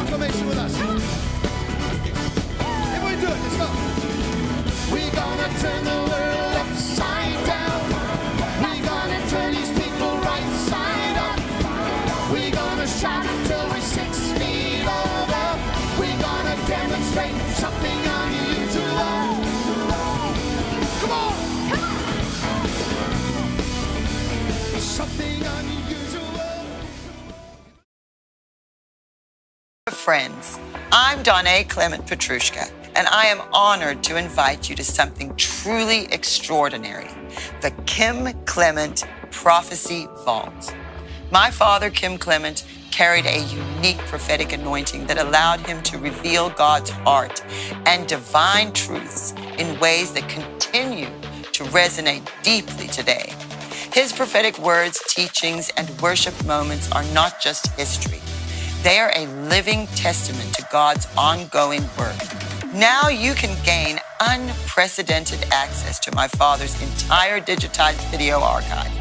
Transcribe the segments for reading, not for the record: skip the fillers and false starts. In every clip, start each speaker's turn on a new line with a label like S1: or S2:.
S1: proclamation with us. Everybody do it. Let's go. We're gonna turn the world upside down. We're gonna turn these people right side up. We're gonna shout until we're 6 feet over. We're gonna demonstrate something unusual. Come on! Something unusual.
S2: Friends, I'm Donna Clement Petrushka, and I am honored to invite you to something truly extraordinary, the Kim Clement Prophecy Vault. My father, Kim Clement, carried a unique prophetic anointing that allowed him to reveal God's heart and divine truths in ways that continue to resonate deeply today. His prophetic words, teachings, and worship moments are not just history. They are a living testament to God's ongoing work. Now you can gain unprecedented access to my father's entire digitized video archive.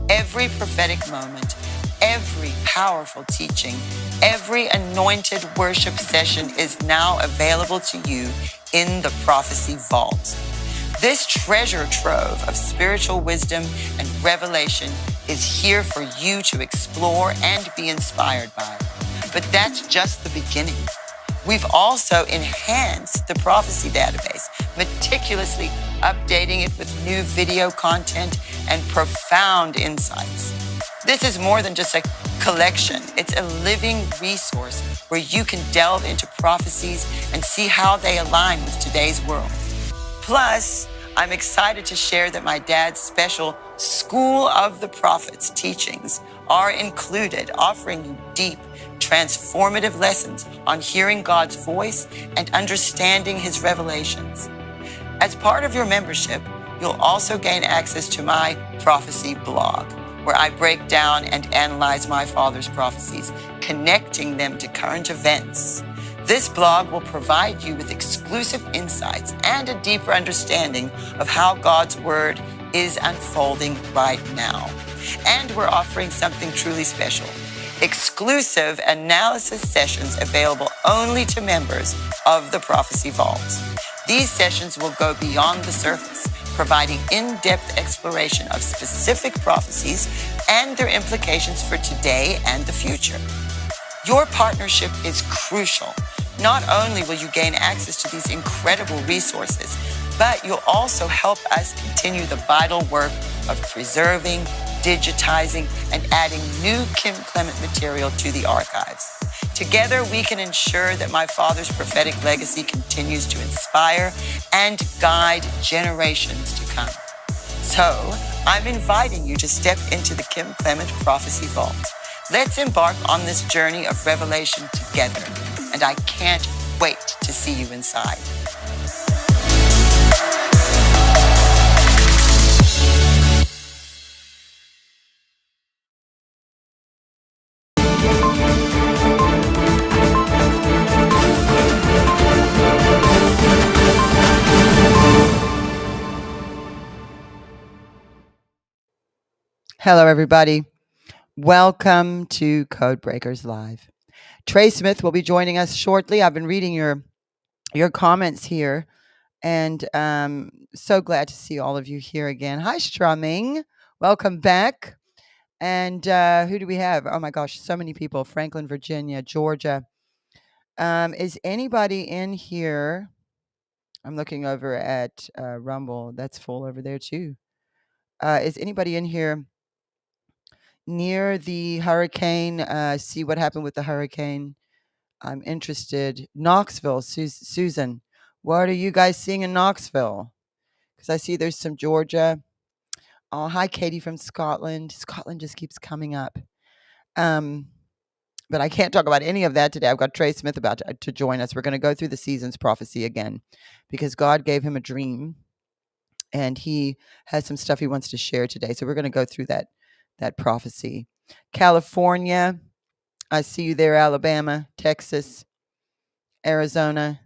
S2: Every prophetic moment, every powerful teaching, every anointed worship session is now available to you in the Prophecy Vault. This treasure trove of spiritual wisdom and revelation is here for you to explore and be inspired by. But that's just the beginning. We've also enhanced the prophecy database, meticulously updating it with new video content and profound insights. This is more than just a collection. It's a living resource where you can delve into prophecies and see how they align with today's world. Plus, I'm excited to share that my dad's special School of the Prophets teachings are included, offering you deep, transformative lessons on hearing God's voice and understanding his revelations. As part of your membership, you'll also gain access to my prophecy blog, where I break down and analyze my father's prophecies, connecting them to current events. This blog will provide you with exclusive insights and a deeper understanding of how God's word is unfolding right now. And we're offering something truly special: exclusive analysis sessions available only to members of the Prophecy Vault. These sessions will go beyond the surface, providing in-depth exploration of specific prophecies and their implications for today and the future. Your partnership is crucial. Not only will you gain access to these incredible resources, but you'll also help us continue the vital work of preserving, digitizing, and adding new Kim Clement material to the archives. Together, we can ensure that my father's prophetic legacy continues to inspire and guide generations to come. So, I'm inviting you to step into the Kim Clement Prophecy Vault. Let's embark on this journey of revelation together, and I can't wait to see you inside. Hello, everybody. Welcome to Codebreakers Live. Trey Smith will be joining us shortly. I've been reading your comments here, and so glad to see all of you here again. Hi, Strumming. Welcome back. And who do we have? Oh, my gosh, so many people. Franklin, Virginia, Georgia. Is anybody in here? I'm looking over at Rumble. That's full over there, too. Is anybody in here near the hurricane? See what happened with the hurricane? I'm interested. Knoxville, Susan. What are you guys seeing in Knoxville? Because I see there's some Georgia. Oh, hi, Katie from Scotland. Scotland just keeps coming up. But I can't talk about any of that today. I've got Trey Smith about to join us. We're going to go through the season's prophecy again, because God gave him a dream, and he has some stuff he wants to share today. So we're going to go through that prophecy. California, I see you there. Alabama, Texas, Arizona,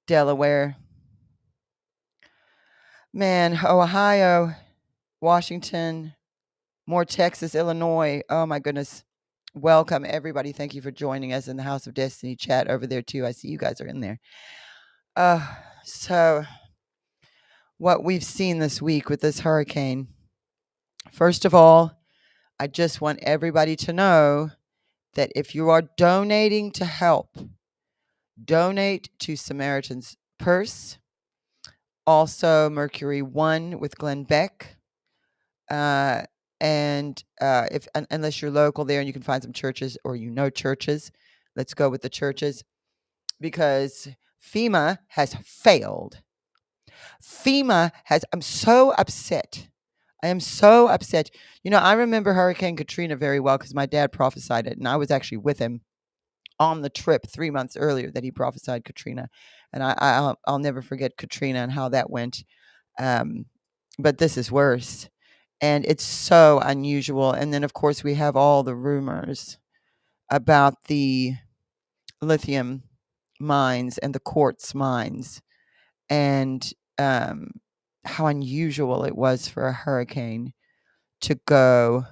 S2: Delaware. Man, Ohio, Washington, more Texas, Illinois. Oh, my goodness.
S3: Welcome, everybody. Thank you for joining us in the House of Destiny chat over there, too. I see you guys are in there. So, what we've seen this week with this hurricane, first of all, I just want everybody to know that if you are donating to help, donate to Samaritan's Purse, also Mercury One with Glenn Beck. And unless you're local there and you can find some churches or churches, let's go with the churches, because FEMA has failed. I'm so upset. I am so upset. I remember Hurricane Katrina very well because my dad prophesied it, and I was actually with him on the trip 3 months earlier that he prophesied Katrina. And I'll never forget Katrina and how that went. But this is worse. And it's so unusual. And then, of course, we have all the rumors about the lithium mines and the quartz mines, and how unusual it was for a hurricane to go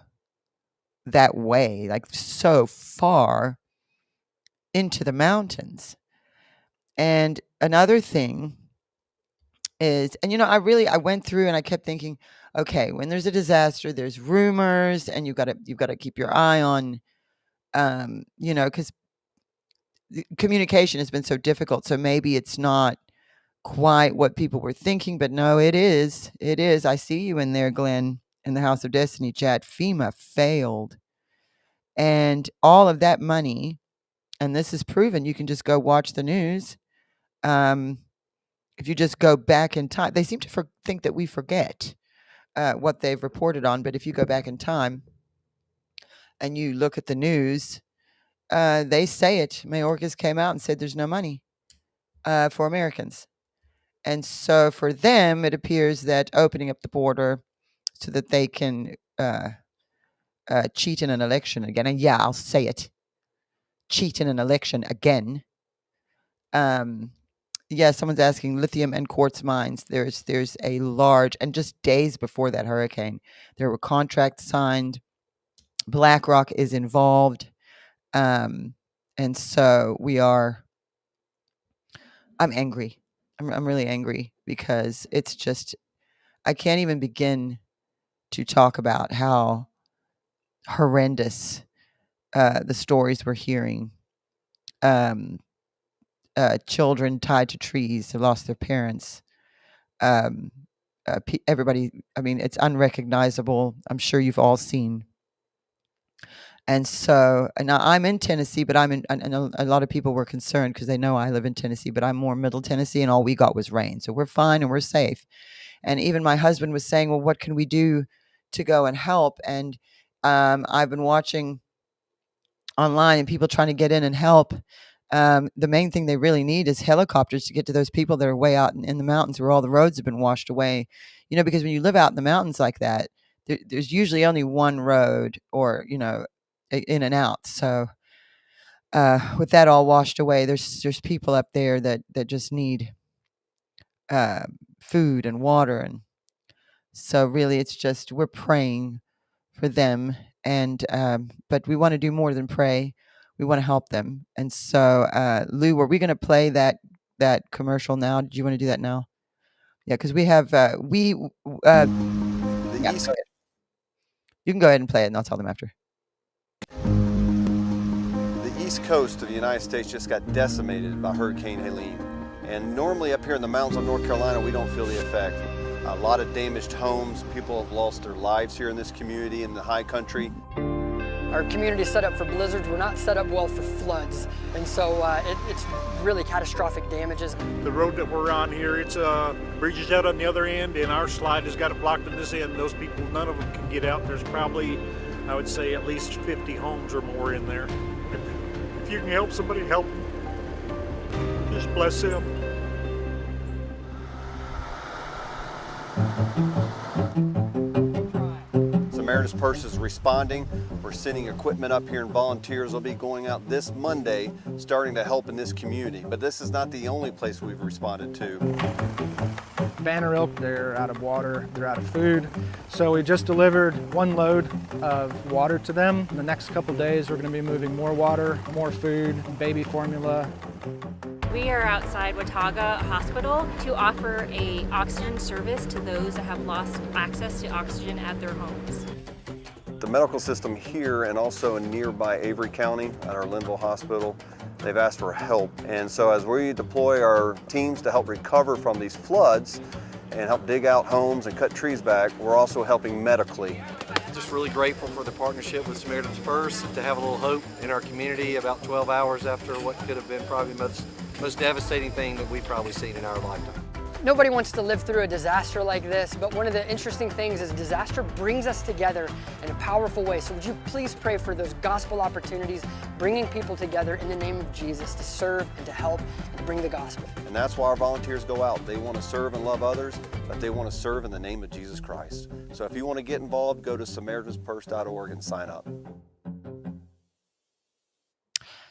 S3: that way, like so far into the mountains. And another thing is, and I went through and I kept thinking, okay, when there's a disaster, there's rumors, and you've got to keep your eye on, because communication has been so difficult. So maybe it's not quite what people were thinking, but no, it is. It is. I see you in there, Glenn, in the House of Destiny chat. FEMA failed. And all of that money, and this is proven, you can just go watch the news. If you just go back in time, they seem to think that we forget what they've reported on. But if you go back in time and you look at the news, they say it. Mayorkas came out and said there's no money for Americans. And so for them, it appears that opening up the border so that they can cheat in an election again. And yeah, I'll say it. Cheat in an election again. Yeah, someone's asking lithium and quartz mines. There's a large, and just days before that hurricane, there were contracts signed. BlackRock is involved. And so I'm angry. I'm really angry because it's just, I can't even begin to talk about how horrendous the stories we're hearing. Children tied to trees who lost their parents. Everybody, it's unrecognizable. I'm sure you've all seen. And so now I'm in Tennessee, but and a lot of people were concerned because they know I live in Tennessee, but I'm more middle Tennessee, and all we got was rain. So we're fine and we're safe. And even my husband was saying, well, what can we do to go and help? And I've been watching online and people trying to get in and help. The main thing they really need is helicopters to get to those people that are way out in the mountains where all the roads have been washed away. Because when you live out in the mountains like that, there's usually only one road or, in and out. So with that all washed away, there's people up there that just need food and water. And so really it's just, we're praying for them. And but we want to do more than pray. We want to help them. And so Lou, were we going to play that commercial now? Do you want to do that now? Yeah, because we have yeah, you can go ahead and play it and I'll tell them after.
S4: The east coast of the United States just got decimated by Hurricane Helene. And normally up here in the mountains of North Carolina, we don't feel the effect. A lot of damaged homes. People have lost their lives here in this community in the high country.
S5: Our community is set up for blizzards. We're not set up well for floods. And so it's really catastrophic damages.
S6: The road that we're on here, it's bridges out on the other end, and our slide has got it blocked on this end. Those people, none of them can get out. There's probably, I would say, at least 50 homes or more in there. If you can help somebody, help them. Just bless them.
S4: Samaritan's Purse is responding. We're sending equipment up here, and volunteers will be going out this Monday, starting to help in this community. But this is not the only place we've responded to.
S7: Banner Oak, they're out of water, they're out of food. So we just delivered 1 load of water to them. In the next couple days, we're going to be moving more water, more food, baby formula.
S8: We are outside Watauga Hospital to offer a oxygen service to those that have lost access to oxygen at their homes.
S4: The medical system here and also in nearby Avery County at our Linville Hospital, they've asked for help. And so as we deploy our teams to help recover from these floods and help dig out homes and cut trees back, we're also helping medically.
S9: Just really grateful for the partnership with Samaritan's Purse to have a little hope in our community about 12 hours after what could have been probably the most devastating thing that we've probably seen in our lifetime.
S5: Nobody wants to live through a disaster like this, but one of the interesting things is disaster brings us together in a powerful way. So would you please pray for those gospel opportunities, bringing people together in the name of Jesus to serve and to help and to bring the gospel.
S4: And that's why our volunteers go out. They want to serve and love others, but they want to serve in the name of Jesus Christ. So if you want to get involved, go to SamaritansPurse.org and sign up.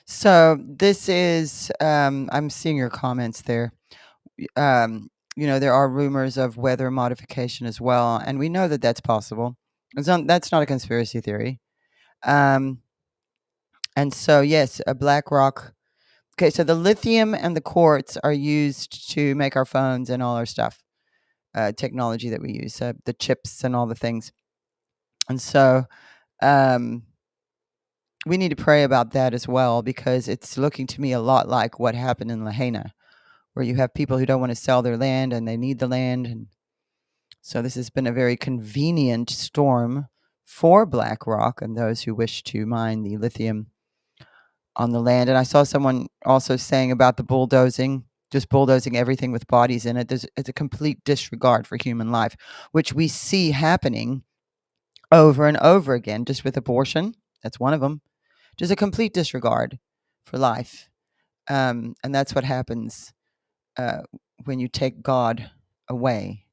S3: So this is, I'm seeing your comments there. There are rumors of weather modification as well, and we know that that's possible. That's not a conspiracy theory. And so, yes, a black rock. Okay, so the lithium and the quartz are used to make our phones and all our stuff, technology that we use, the chips and all the things. And so we need to pray about that as well, because it's looking to me a lot like what happened in Lahaina, where you have people who don't want to sell their land and they need the land. And so this has been a very convenient storm for BlackRock and those who wish to mine the lithium on the land. And I saw someone also saying about the bulldozing, just bulldozing everything with bodies in it. It's a complete disregard for human life, which we see happening over and over again, just with abortion. That's one of them. Just a complete disregard for life. And that's what happens when you take God away,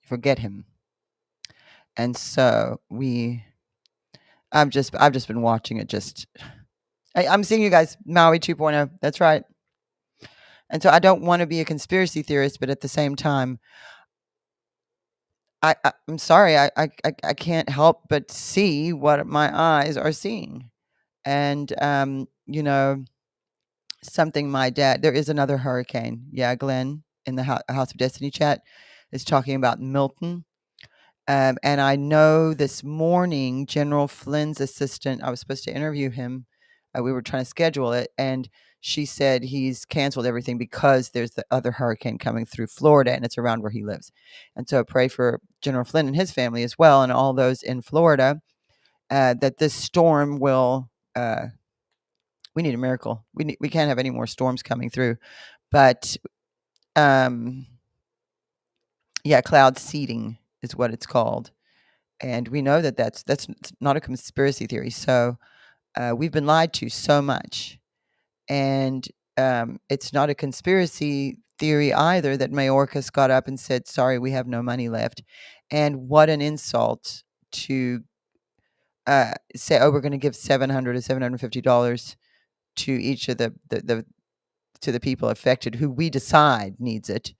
S3: you forget him. And so I've just been watching it. I'm seeing you guys, Maui 2.0. That's right. And so I don't want to be a conspiracy theorist, but at the same time, I'm sorry, I can't help but see what my eyes are seeing. And something my dad, there is another hurricane. Yeah, Glenn in the House of Destiny chat is talking about Milton. And I know this morning, General Flynn's assistant, I was supposed to interview him. We were trying to schedule it. And she said he's canceled everything because there's the other hurricane coming through Florida and it's around where he lives. And so pray for General Flynn and his family as well, and all those in Florida, that this storm will, we need a miracle. We can't have any more storms coming through. But cloud seeding is what it's called. And we know that that's not a conspiracy theory. So we've been lied to so much. And it's not a conspiracy theory either that Mayorkas got up and said, sorry, we have no money left. And what an insult to say, oh, we're going to give $700 or $750 to each of the people affected who we decide needs it.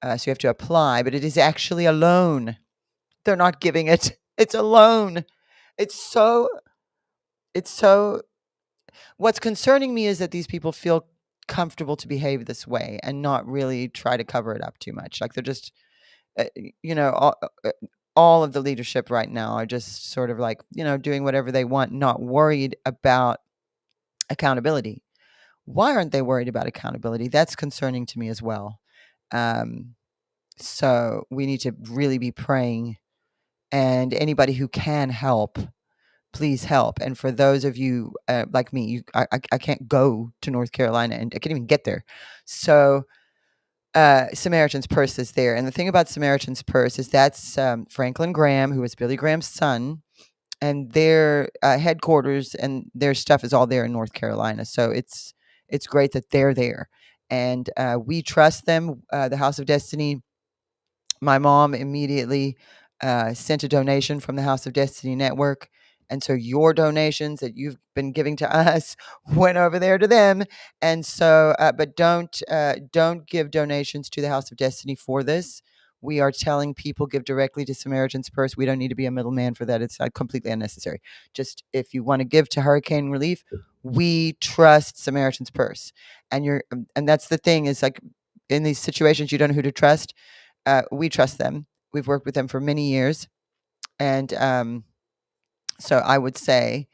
S3: So you have to apply, but it is actually a loan. They're not giving it. It's a loan. It's so, what's concerning me is that these people feel comfortable to behave this way and not really try to cover it up too much. Like they're just, all of the leadership right now are just sort of like, doing whatever they want, not worried about accountability. Why aren't they worried about accountability? That's concerning to me as well. So we need to really be praying, and anybody who can help, please help. And for those of you like me, I can't go to North Carolina, and I can't even get there. So Samaritan's Purse is there. And the thing about Samaritan's Purse is that's Franklin Graham, who was Billy Graham's son, and their headquarters and their stuff is all there in North Carolina. So it's great that they're there. And we trust them. The House of Destiny, my mom immediately sent a donation from the House of Destiny Network. And so your donations that you've been giving to us went over there to them. And so, but don't give donations to the House of Destiny for this. We are telling people give directly to Samaritan's Purse. We don't need to be a middleman for that. It's completely unnecessary. Just if you want to give to hurricane relief, we trust Samaritan's Purse. And that's the thing is like in these situations, you don't know who to trust. We trust them. We've worked with them for many years. And so I would say,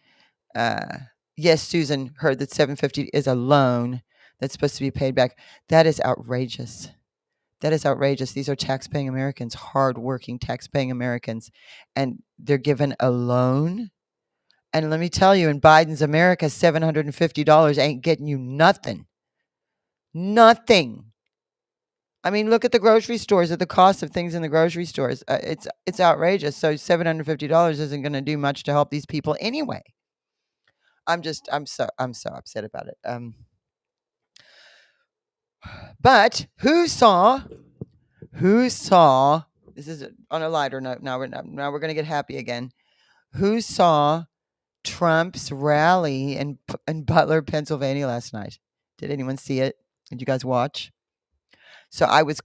S3: yes, Susan heard that $750 is a loan that's supposed to be paid back. That is outrageous. That is outrageous. These are taxpaying Americans, hardworking taxpaying Americans, and they're given a loan. And let me tell you, in Biden's America, $750 ain't getting you nothing. Nothing. I mean, look at the grocery stores, at the cost of things in the grocery stores. It's outrageous. So $750 isn't going to do much to help these people anyway. I'm so upset about it. But who saw? This is on a lighter note. Now we're going to get happy again. Who saw Trump's rally in Butler, Pennsylvania last night? Did anyone see it? Did you guys watch? So I was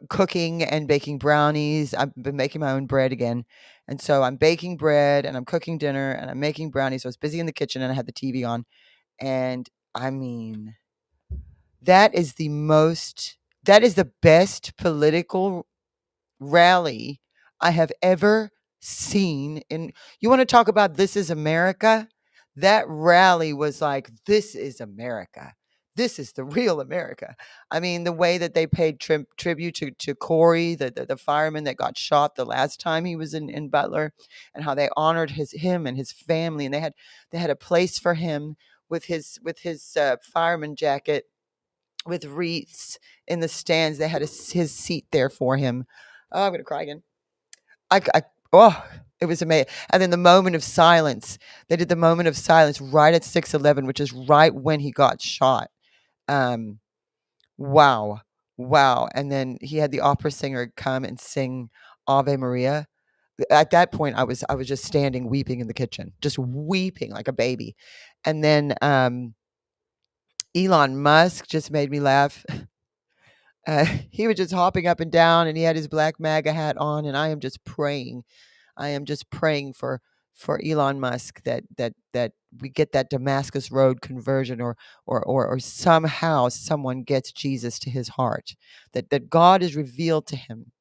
S3: cooking and baking brownies. I've been making my own bread again. And so I'm baking bread and I'm cooking dinner and I'm making brownies. So I was busy in the kitchen and I had the TV on. And I mean, that is the best political rally I have ever seen. You want to talk about this is America? That rally was like, this is America. This is the real America. I mean, the way that they paid tribute to Corey, the fireman that got shot the last time he was in Butler, and how they honored him and his family, and they had a place for him with his fireman jacket, with wreaths in the stands. They had his seat there for him. Oh, I'm gonna cry again. It was amazing. And then the moment of silence. They did the moment of silence right at 6:11, which is right when he got shot. Wow. And then he had the opera singer come and sing Ave Maria. At that point, I was just standing weeping in the kitchen, just weeping like a baby. And then Elon Musk just made me laugh. He was just hopping up and down, and he had his black MAGA hat on, and I am just praying. I am just praying for Elon Musk that we get that Damascus Road conversion, or somehow someone gets Jesus to his heart, that God is revealed to him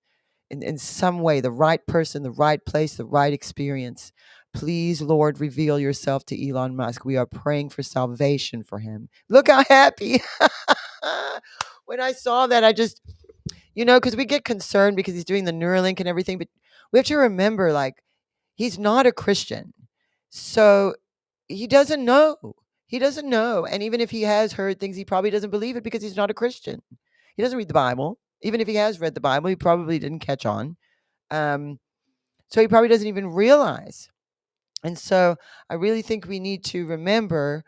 S3: in some way, the right person, the right place, the right experience. Please, Lord, reveal yourself to Elon Musk. We are praying for salvation for him. Look how happy. When I saw that, I just, because we get concerned because he's doing the Neuralink and everything, but we have to remember, like, he's not a Christian. So he doesn't know. He doesn't know. And even if he has heard things, he probably doesn't believe it because he's not a Christian. He doesn't read the Bible. Even if he has read the Bible, he probably didn't catch on. So he probably doesn't even realize. And so I really think we need to remember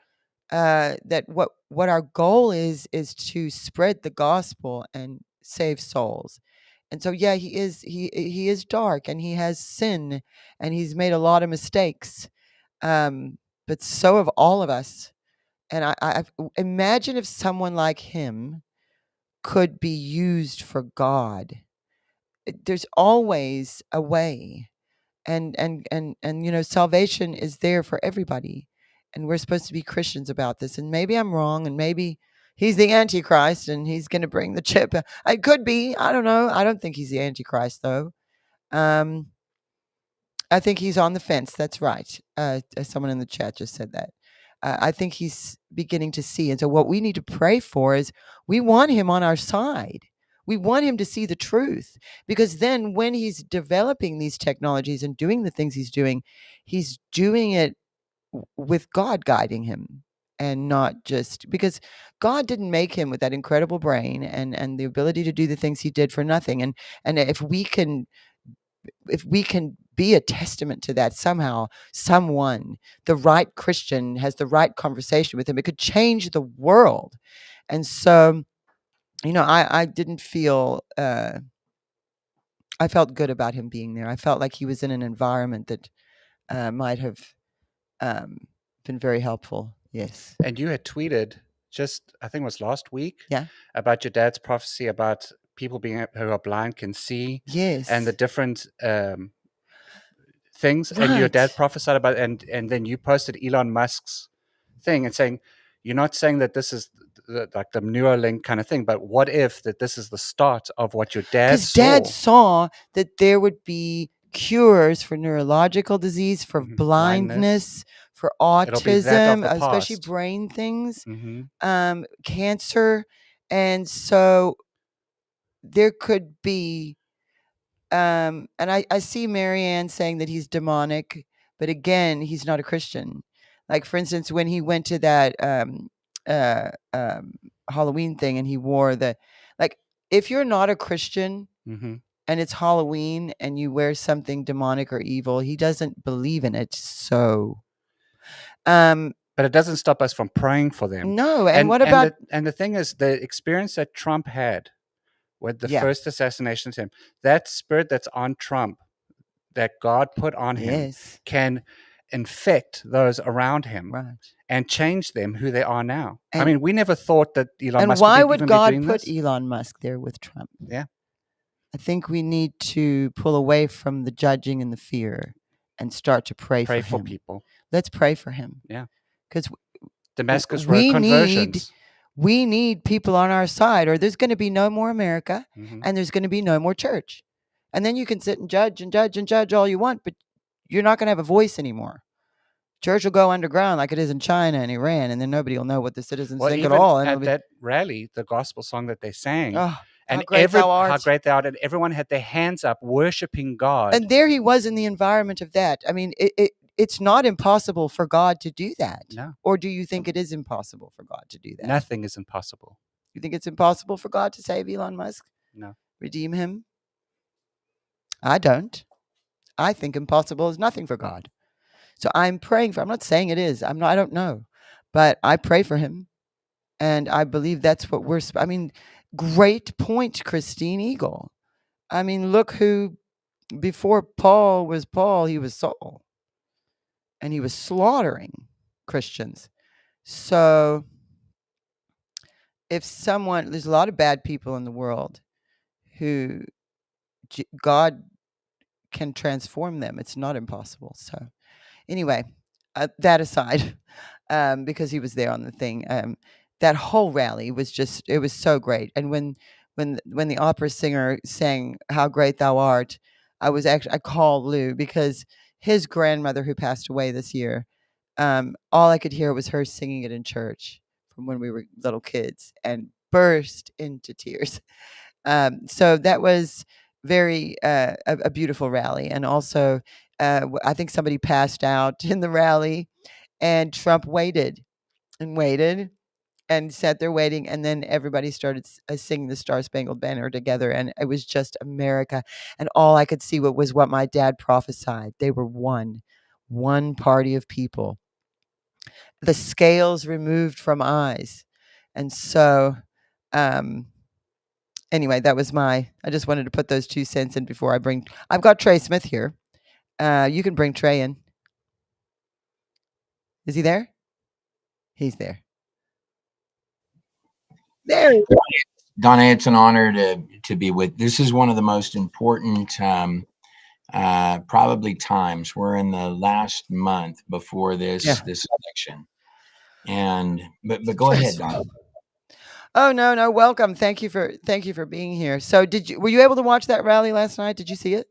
S3: that what our goal is to spread the gospel and save souls. And so, yeah, he is dark and he has sin and he's made a lot of mistakes. But so have all of us. And I imagine if someone like him could be used for God. There's always a way. And salvation is there for everybody. And we're supposed to be Christians about this. And maybe I'm wrong, and maybe he's the Antichrist and he's going to bring the chip. It could be. I don't know. I don't think he's the Antichrist, though. I think he's on the fence. That's right. Someone in the chat just said that. I think he's beginning to see. And so what we need to pray for is we want him on our side. We want him to see the truth, because then when he's developing these technologies and doing the things he's doing it with God guiding him, and not just because God didn't make him with that incredible brain and the ability to do the things he did for nothing. And if we can be a testament to that somehow, the right Christian has the right conversation with him, it could change the world. And so, I didn't feel I felt good about him being there. I felt like he was in an environment that might have been very helpful. Yes.
S10: And you had tweeted just, I think it was last week,
S3: Yeah.
S10: about your dad's prophecy about people who are blind can see,
S3: Yes.
S10: and the different things. And your dad
S3: Right.
S10: prophesied about, and then you posted Elon Musk's thing and saying, you're not saying that this is like the Neuralink kind of thing, but what if that this is the start of what your dad
S3: Because
S10: saw?
S3: Dad saw that there would be cures for neurological disease, for
S10: Mhm.
S3: blindness, for
S10: It'll be that of
S3: autism,
S10: the
S3: especially
S10: past.
S3: brain things,
S10: Mhm.
S3: cancer. And so there could be, and I see Marianne saying that he's demonic, but again, he's not a Christian. Like, for instance, when he went to that Halloween thing and he wore like, if you're not a Christian
S10: Mhm.
S3: and it's Halloween and you wear something demonic or evil, he doesn't believe in it. So,
S10: But it doesn't stop us from praying for them.
S3: no. And what about,
S10: the thing is, the experience that Trump had with the
S3: Yeah.
S10: first assassination attempt, that spirit that's on Trump, that God put on him,
S3: yes,
S10: can infect those around him
S3: right.
S10: and change them who they are now. I
S3: And-
S10: mean, we never thought that Elon
S3: And
S10: Musk
S3: why
S10: would
S3: would
S10: even
S3: God
S10: be doing
S3: put
S10: this.
S3: Elon Musk there with Trump?
S10: Yeah.
S3: I think we need to pull away from the judging and the fear and start to pray
S10: Pray
S3: for
S10: for
S3: him.
S10: people.
S3: Let's pray for him.
S10: Yeah.
S3: Because
S10: Damascus
S3: we
S10: Road
S3: need
S10: conversions.
S3: we need people on our side, or there's going to be no more America
S10: Mhm.
S3: and there's going to be no more church. And then you can sit and judge and judge and judge all you want, but you're not going to have a voice anymore. Church will go underground like it is in China and Iran, and then nobody will know what the citizens
S10: Well,
S3: think at
S10: even
S3: all. And
S10: at
S3: it'll be,
S10: that rally, the gospel song that they sang,
S3: oh,
S10: and
S3: how great thou
S10: how
S3: art.
S10: great thou art, and everyone had their hands up worshiping God.
S3: And there he was in the environment of that. I mean, it's not impossible for God to do that.
S10: No.
S3: Or do you think it is impossible for God to do that?
S10: Nothing is impossible.
S3: You think it's impossible for God to save Elon Musk?
S10: No.
S3: Redeem him? I don't. I think impossible is nothing for God. So I'm praying for, I'm not saying it is. I don't know. But I pray for him. And I believe that's what I mean, great point, Christine Eagle. I mean, look who, before Paul was Paul, he was Saul. And he was slaughtering Christians. So if there's a lot of bad people in the world who God can transform them. It's not impossible. So anyway, that aside, because he was there on the thing, that whole rally was it was so great. And when the opera singer sang "How Great Thou Art," I called Lou because his grandmother, who passed away this year, all I could hear was her singing it in church from when we were little kids, and burst into tears. So that was very a beautiful rally. And also, I think somebody passed out in the rally, and Trump waited and waited and sat there waiting, and then everybody started singing the Star Spangled Banner together, and it was just America. And all I could see was what my dad prophesied. They were one party of people. The scales removed from eyes. And so anyway, that was I just wanted to put those 2 cents in before I've got Trey Smith here. You can bring Trey in. Is he there? He's there. There he is.
S11: Donna, it's an honor to be with. This is one of the most important probably times. We're in the last month before this election, but go ahead, Donna.
S3: Oh no, welcome. Thank you for being here. So were you able to watch that rally last night? Did you see it?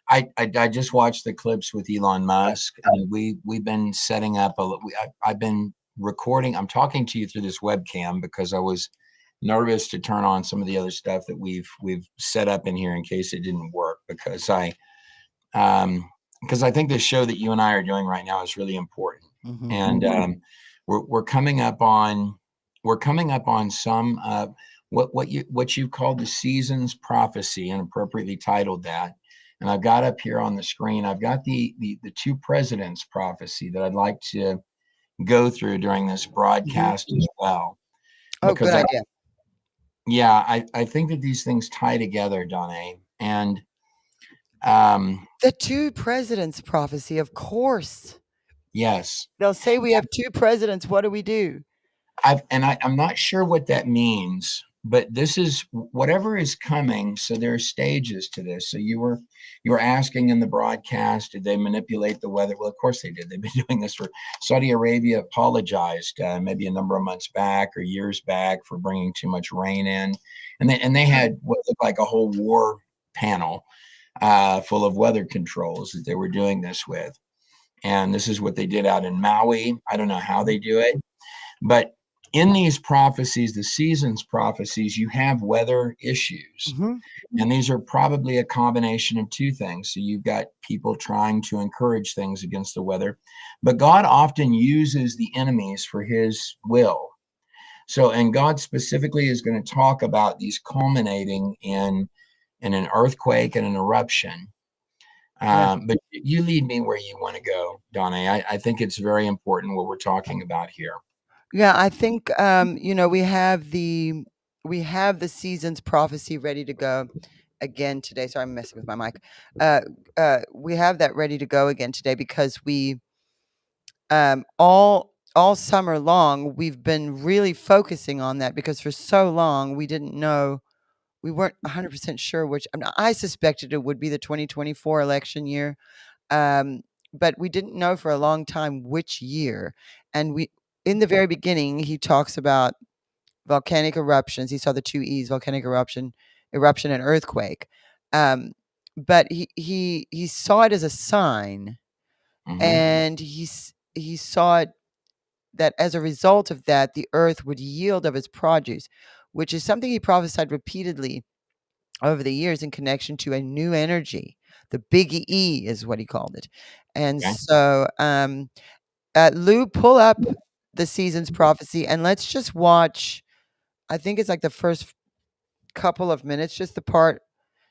S11: I just watched the clips with Elon Musk, and we've been setting up I've been recording. I'm talking to you through this webcam because I was nervous to turn on some of the other stuff that we've set up in here in case it didn't work, because I think this show that you and I are doing right now is really important.
S3: Mm-hmm.
S11: And we're coming up on some what you called the season's prophecy, and appropriately titled that. And I've got up here on the screen, I've got the 2 presidents prophecy that I'd like to go through during this broadcast as well.
S3: Oh, good idea.
S11: Yeah, I think that these things tie together, Donna. And
S3: The two presidents prophecy, of course.
S11: Yes.
S3: They'll say we have two presidents. What do we do?
S11: I'm not sure what that means, but this is whatever is coming. So there are stages to this. So you were asking in the broadcast, did they manipulate the weather? Well, of course they did. They've been doing this for Saudi Arabia apologized maybe a number of months back or years back for bringing too much rain in, and they had what looked like a whole war panel full of weather controls that they were doing this with. And this is what they did out in Maui. I don't know how they do it, but in these prophecies, the seasons prophecies, you have weather issues. And these are probably a combination of two things. So you've got people trying to encourage things against the weather, but God often uses the enemies for his will. So, and God specifically is going to talk about these culminating in an earthquake and an eruption. But you lead me where you want to go, Donna. I think it's very important what we're talking about here.
S3: Yeah, I think we have the season's prophecy ready to go again today. Sorry, I'm messing with my mic. We have that ready to go again today because we all summer long we've been really focusing on that because for so long we didn't know. We weren't 100% sure which. I suspected it would be the 2024 election year, but we didn't know for a long time which year. And in the very beginning, he talks about volcanic eruptions. He saw the two E's: volcanic eruption, and earthquake. But he saw it as a sign, and he saw it that as a result of that, the earth would yield of its produce, which is something he prophesied repeatedly over the years in connection to a new energy. The big E is what he called it. And so, Lou, pull up the season's prophecy and let's just watch. I think it's like the first couple of minutes, just the part,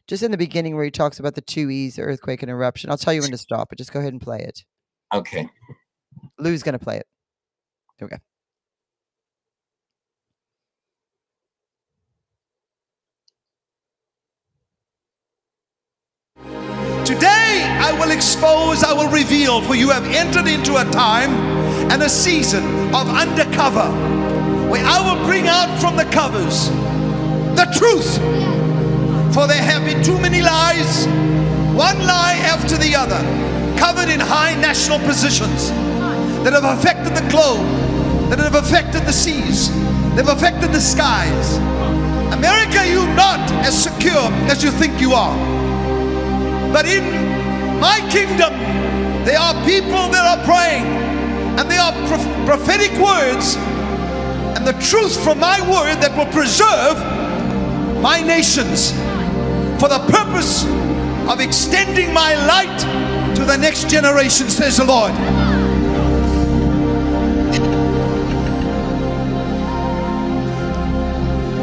S3: just in the beginning where he talks about the two E's, earthquake and eruption. I'll tell you when to stop, but just go ahead and play it.
S11: Okay.
S3: Lou's going to play it. Okay.
S1: Today I will expose, I will reveal, for you have entered into a time and a season of undercover, where I will bring out from the covers the truth. For there have been too many lies, one lie after the other, covered in high national positions that have affected the globe, that have affected the seas, they've affected the skies. America, you're not as secure as you think you are. But in my kingdom, there are people that are praying, and there are prophetic words and the truth from my word that will preserve my nations for the purpose of extending my light to the next generation, says the Lord.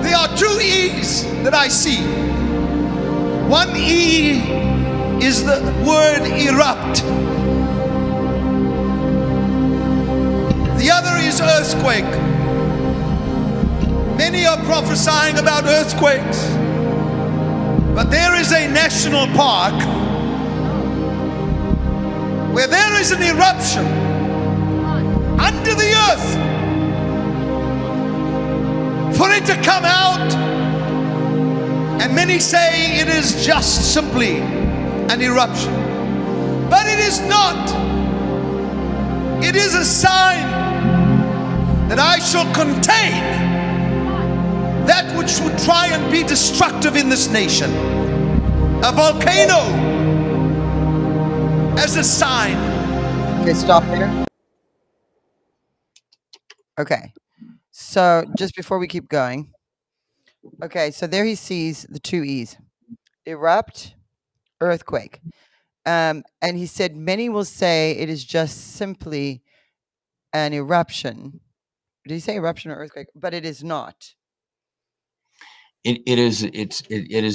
S1: There are two E's that I see. One E is the word erupt. The other is earthquake. Many are prophesying about earthquakes, but there is a national park where there is an eruption under the earth for it to come out, and many say it is just simply an eruption, but it is not. It is a sign that I shall contain that which would try and be destructive in this nation. A volcano as a sign.
S3: Okay, stop there. Okay, so just before we keep going, okay, so there he sees the two E's: erupt, earthquake. And he said, many will say it is just simply an eruption. Did he say eruption or earthquake? But it is not.
S11: It is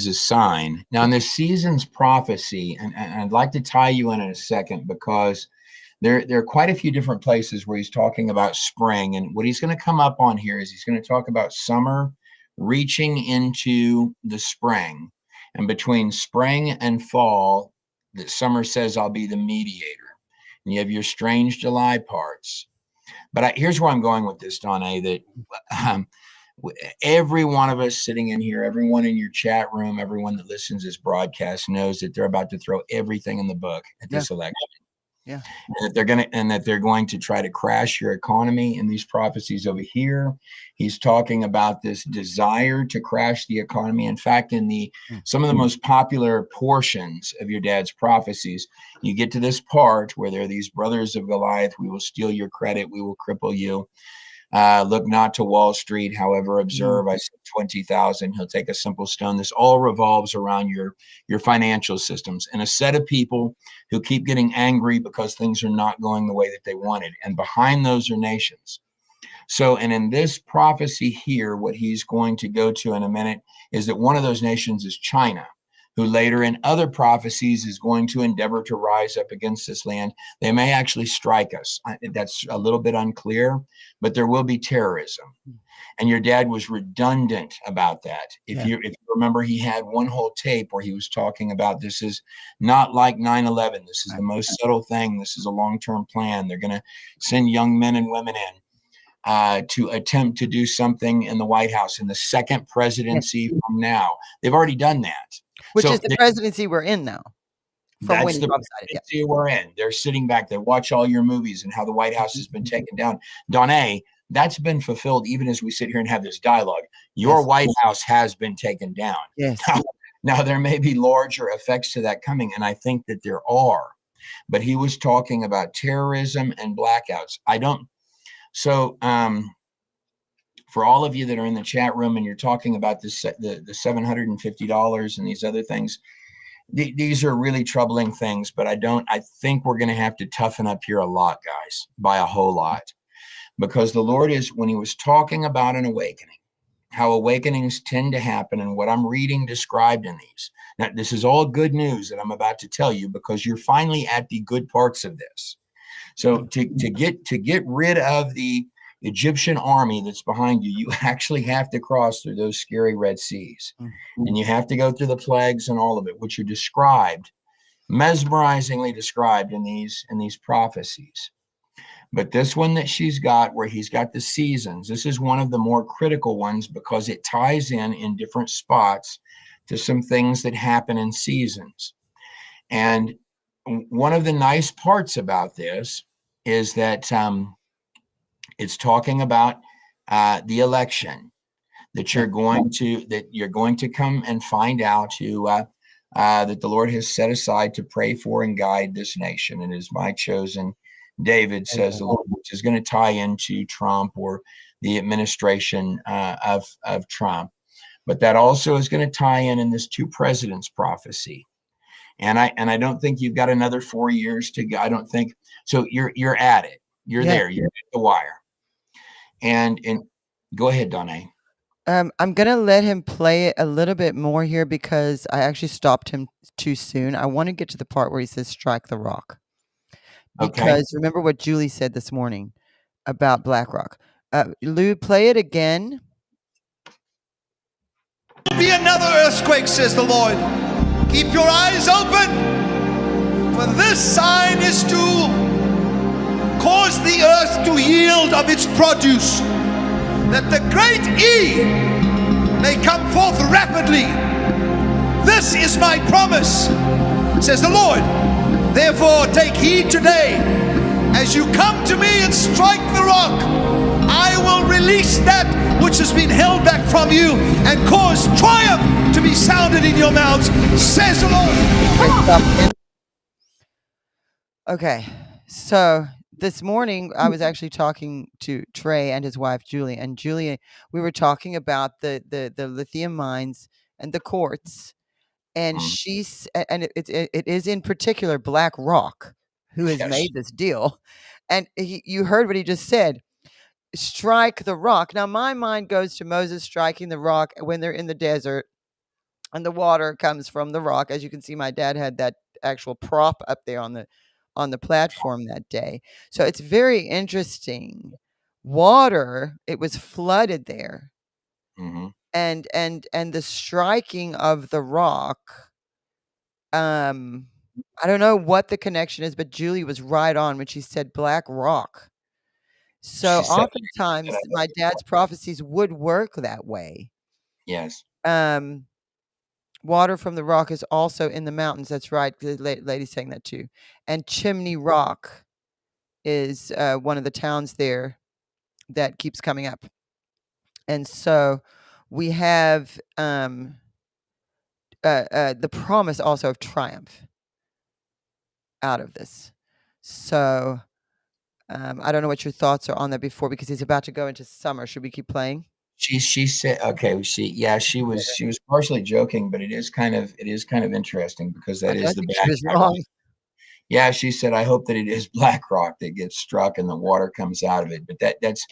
S11: a sign. Now in the season's prophecy, and I'd like to tie you in a second, because there are quite a few different places where he's talking about spring, and what he's going to come up on here is he's going to talk about summer reaching into the spring. And between spring and fall, that Summer says, I'll be the mediator. And you have your strange July parts. But here's where I'm going with this, Donna, that every one of us sitting in here, everyone in your chat room, everyone that listens to this broadcast knows that they're about to throw everything in the book at this election.
S3: Yeah.
S11: And that they're going to try to crash your economy. In these prophecies over here, he's talking about this desire to crash the economy. In fact, in some of the most popular portions of your dad's prophecies, you get to this part where there are these brothers of Goliath. We will steal your credit. We will cripple you. Look not to Wall Street, however, observe, I said 20,000. He'll take a simple stone. This all revolves around your financial systems and a set of people who keep getting angry because things are not going the way that they wanted. And behind those are nations. So, and in this prophecy here, what he's going to go to in a minute is that one of those nations is China, who later in other prophecies is going to endeavor to rise up against this land. They may actually strike us. That's a little bit unclear, but there will be terrorism. And your dad was redundant about that. If you remember, he had one whole tape where he was talking about this is not like 9/11. This is the most subtle thing. This is a long-term plan. They're going to send young men and women in to attempt to do something in the White House in the second presidency from now. They've already done that.
S3: Which is the presidency we're in now. From when
S11: That's the presidency we're in. They're sitting back. They watch all your movies and how the White House has been taken down. Donna, that's been fulfilled even as we sit here and have this dialogue. Your White House has been taken down.
S3: Yes.
S11: Now, there may be larger effects to that coming, and I think that there are. But he was talking about terrorism and blackouts. So, for all of you that are in the chat room and you're talking about the $750 and these other things, these are really troubling things, but I think we're going to have to toughen up here a lot, guys, by a whole lot, because the Lord when he was talking about an awakening, how awakenings tend to happen and what I'm reading described in these. Now, this is all good news that I'm about to tell you because you're finally at the good parts of this. So to get rid of the Egyptian army that's behind you, you actually have to cross through those scary Red Seas. And you have to go through the plagues and all of it, which are described, mesmerizingly described in these prophecies. But this one that she's got, where he's got the seasons, this is one of the more critical ones because it ties in different spots to some things that happen in seasons. And one of the nice parts about this is that it's talking about the election that you're going to come and find out that the Lord has set aside to pray for and guide this nation. And is my chosen David, says the Lord, which is going to tie into Trump or the administration of Trump. But that also is going to tie in this two presidents prophecy. And I don't think you've got another 4 years to go. I don't think so. You're at it. You're there. You're at the wire. And go ahead, Donna.
S3: I'm gonna let him play it a little bit more here because I actually stopped him too soon. I want to get to the part where he says strike the rock. Because remember what Julie said this morning about BlackRock. Lou, play it again.
S1: Be another earthquake, says the Lord. Keep your eyes open, for this sign is to cause the earth to yield of its produce, that the great E may come forth rapidly. This is my promise, says the Lord. Therefore, take heed today. As you come to me and strike the rock, I will release that which has been held back from you and cause triumph to be sounded in your mouths, says the Lord.
S3: Okay, so this morning I was actually talking to Trey and his wife Julie, and Julie, we were talking about the lithium mines and the quartz, and it is in particular BlackRock who has made this deal, and you heard what he just said. Strike the rock. Now my mind goes to Moses striking the rock when they're in the desert and the water comes from the rock. As you can see, my dad had that actual prop up there on the platform that day. So it's very interesting. Water, it was flooded there. And the striking of the rock I don't know what the connection is, but Julie was right on when she said Black Rock. So
S11: She said,
S3: oftentimes my dad's prophecies would work that way.
S11: yes.
S3: Water from the rock is also in the mountains. That's right. The lady's saying that too. And Chimney Rock is one of the towns there that keeps coming up. And so we have the promise also of triumph out of this. So I don't know what your thoughts are on that before, because he's about to go into summer. Should we keep playing?
S11: She said, okay, she was partially joking, but it is kind of interesting because that
S3: I
S11: is the
S3: think she was
S11: bad.
S3: wrong.
S11: Yeah, she said, I hope that it is Black Rock that gets struck and the water comes out of it. But that's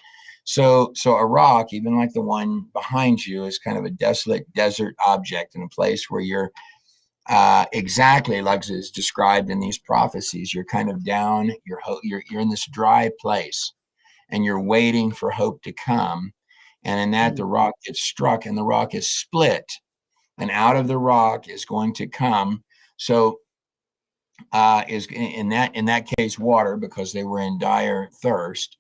S11: so a rock, even like the one behind you, is kind of a desolate desert object in a place where you're exactly like is described in these prophecies. You're kind of down, you're in this dry place and you're waiting for hope to come. And in that, the rock gets struck and the rock is split, and out of the rock is going to come. So is in that case water, because they were in dire thirst.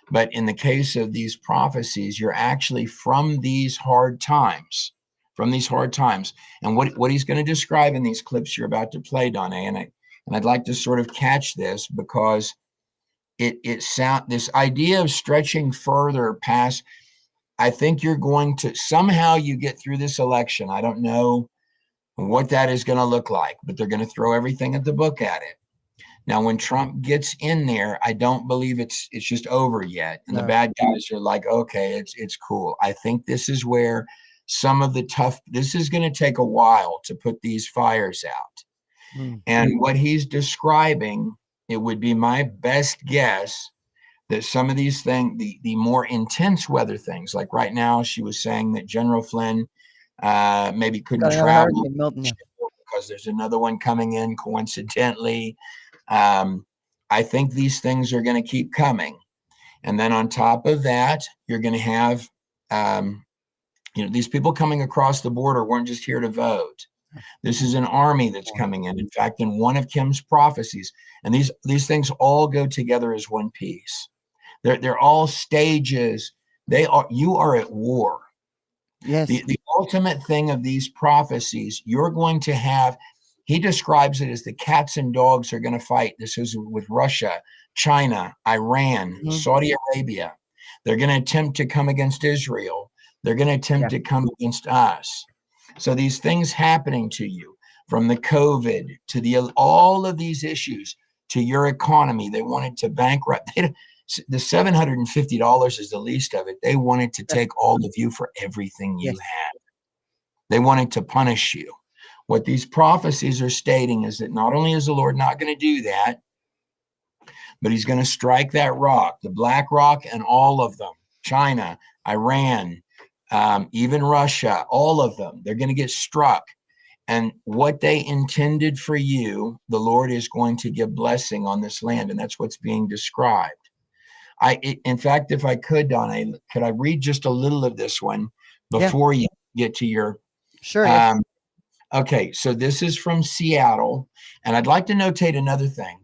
S11: But in the case of these prophecies, you're actually from these hard times. And what he's going to describe in these clips you're about to play, Donna, and I'd like to sort of catch this, because this idea of stretching further past, I think you're going to somehow you get through this election. I don't know what that is going to look like, but they're going to throw everything at the book at it. Now, when Trump gets in there, I don't believe it's just over yet. And the bad guys are like, okay, it's cool. I think this is where some of the this is going to take a while to put these fires out. And what he's describing, it would be my best guess that some of these things, the more intense weather things, like right now, she was saying that General Flynn maybe couldn't travel because there's another one coming in coincidentally. I think these things are going to keep coming. And then on top of that, you're going to have, these people coming across the border weren't just here to vote. This is an army that's coming in. In fact, in one of Kim's prophecies, and these things all go together as one piece. They're all stages. You are at war.
S3: Yes.
S11: The ultimate thing of these prophecies, you're going to have, he describes it as the cats and dogs are going to fight. This is with Russia, China, Iran, Saudi Arabia. They're going to attempt to come against Israel. They're going to attempt to come against us. So these things happening to you, from the COVID to all of these issues to your economy, they wanted to bankrupt. The $750 is the least of it. They wanted to take all of you for everything you had. They wanted to punish you. What these prophecies are stating is that not only is the Lord not going to do that, but he's going to strike that rock, the Black Rock, and all of them, China, Iran, even Russia, all of them, they're going to get struck. And what they intended for you, the Lord is going to give blessing on this land. And that's what's being described. In fact, if I could, Donna, could I read just a little of this one before you get to your...
S3: Sure.
S11: Okay, so this is from Seattle. And I'd like to notate another thing.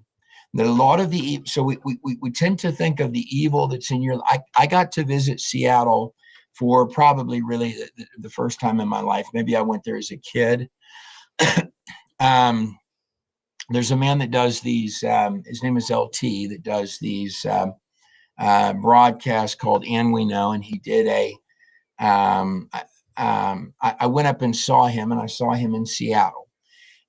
S11: That a lot of so we tend to think of the evil that's in your... I got to visit Seattle for probably really the first time in my life. Maybe I went there as a kid. There's a man that does these, his name is LT, that does these broadcasts called And We Know. And he did I went up and saw him, and I saw him in Seattle.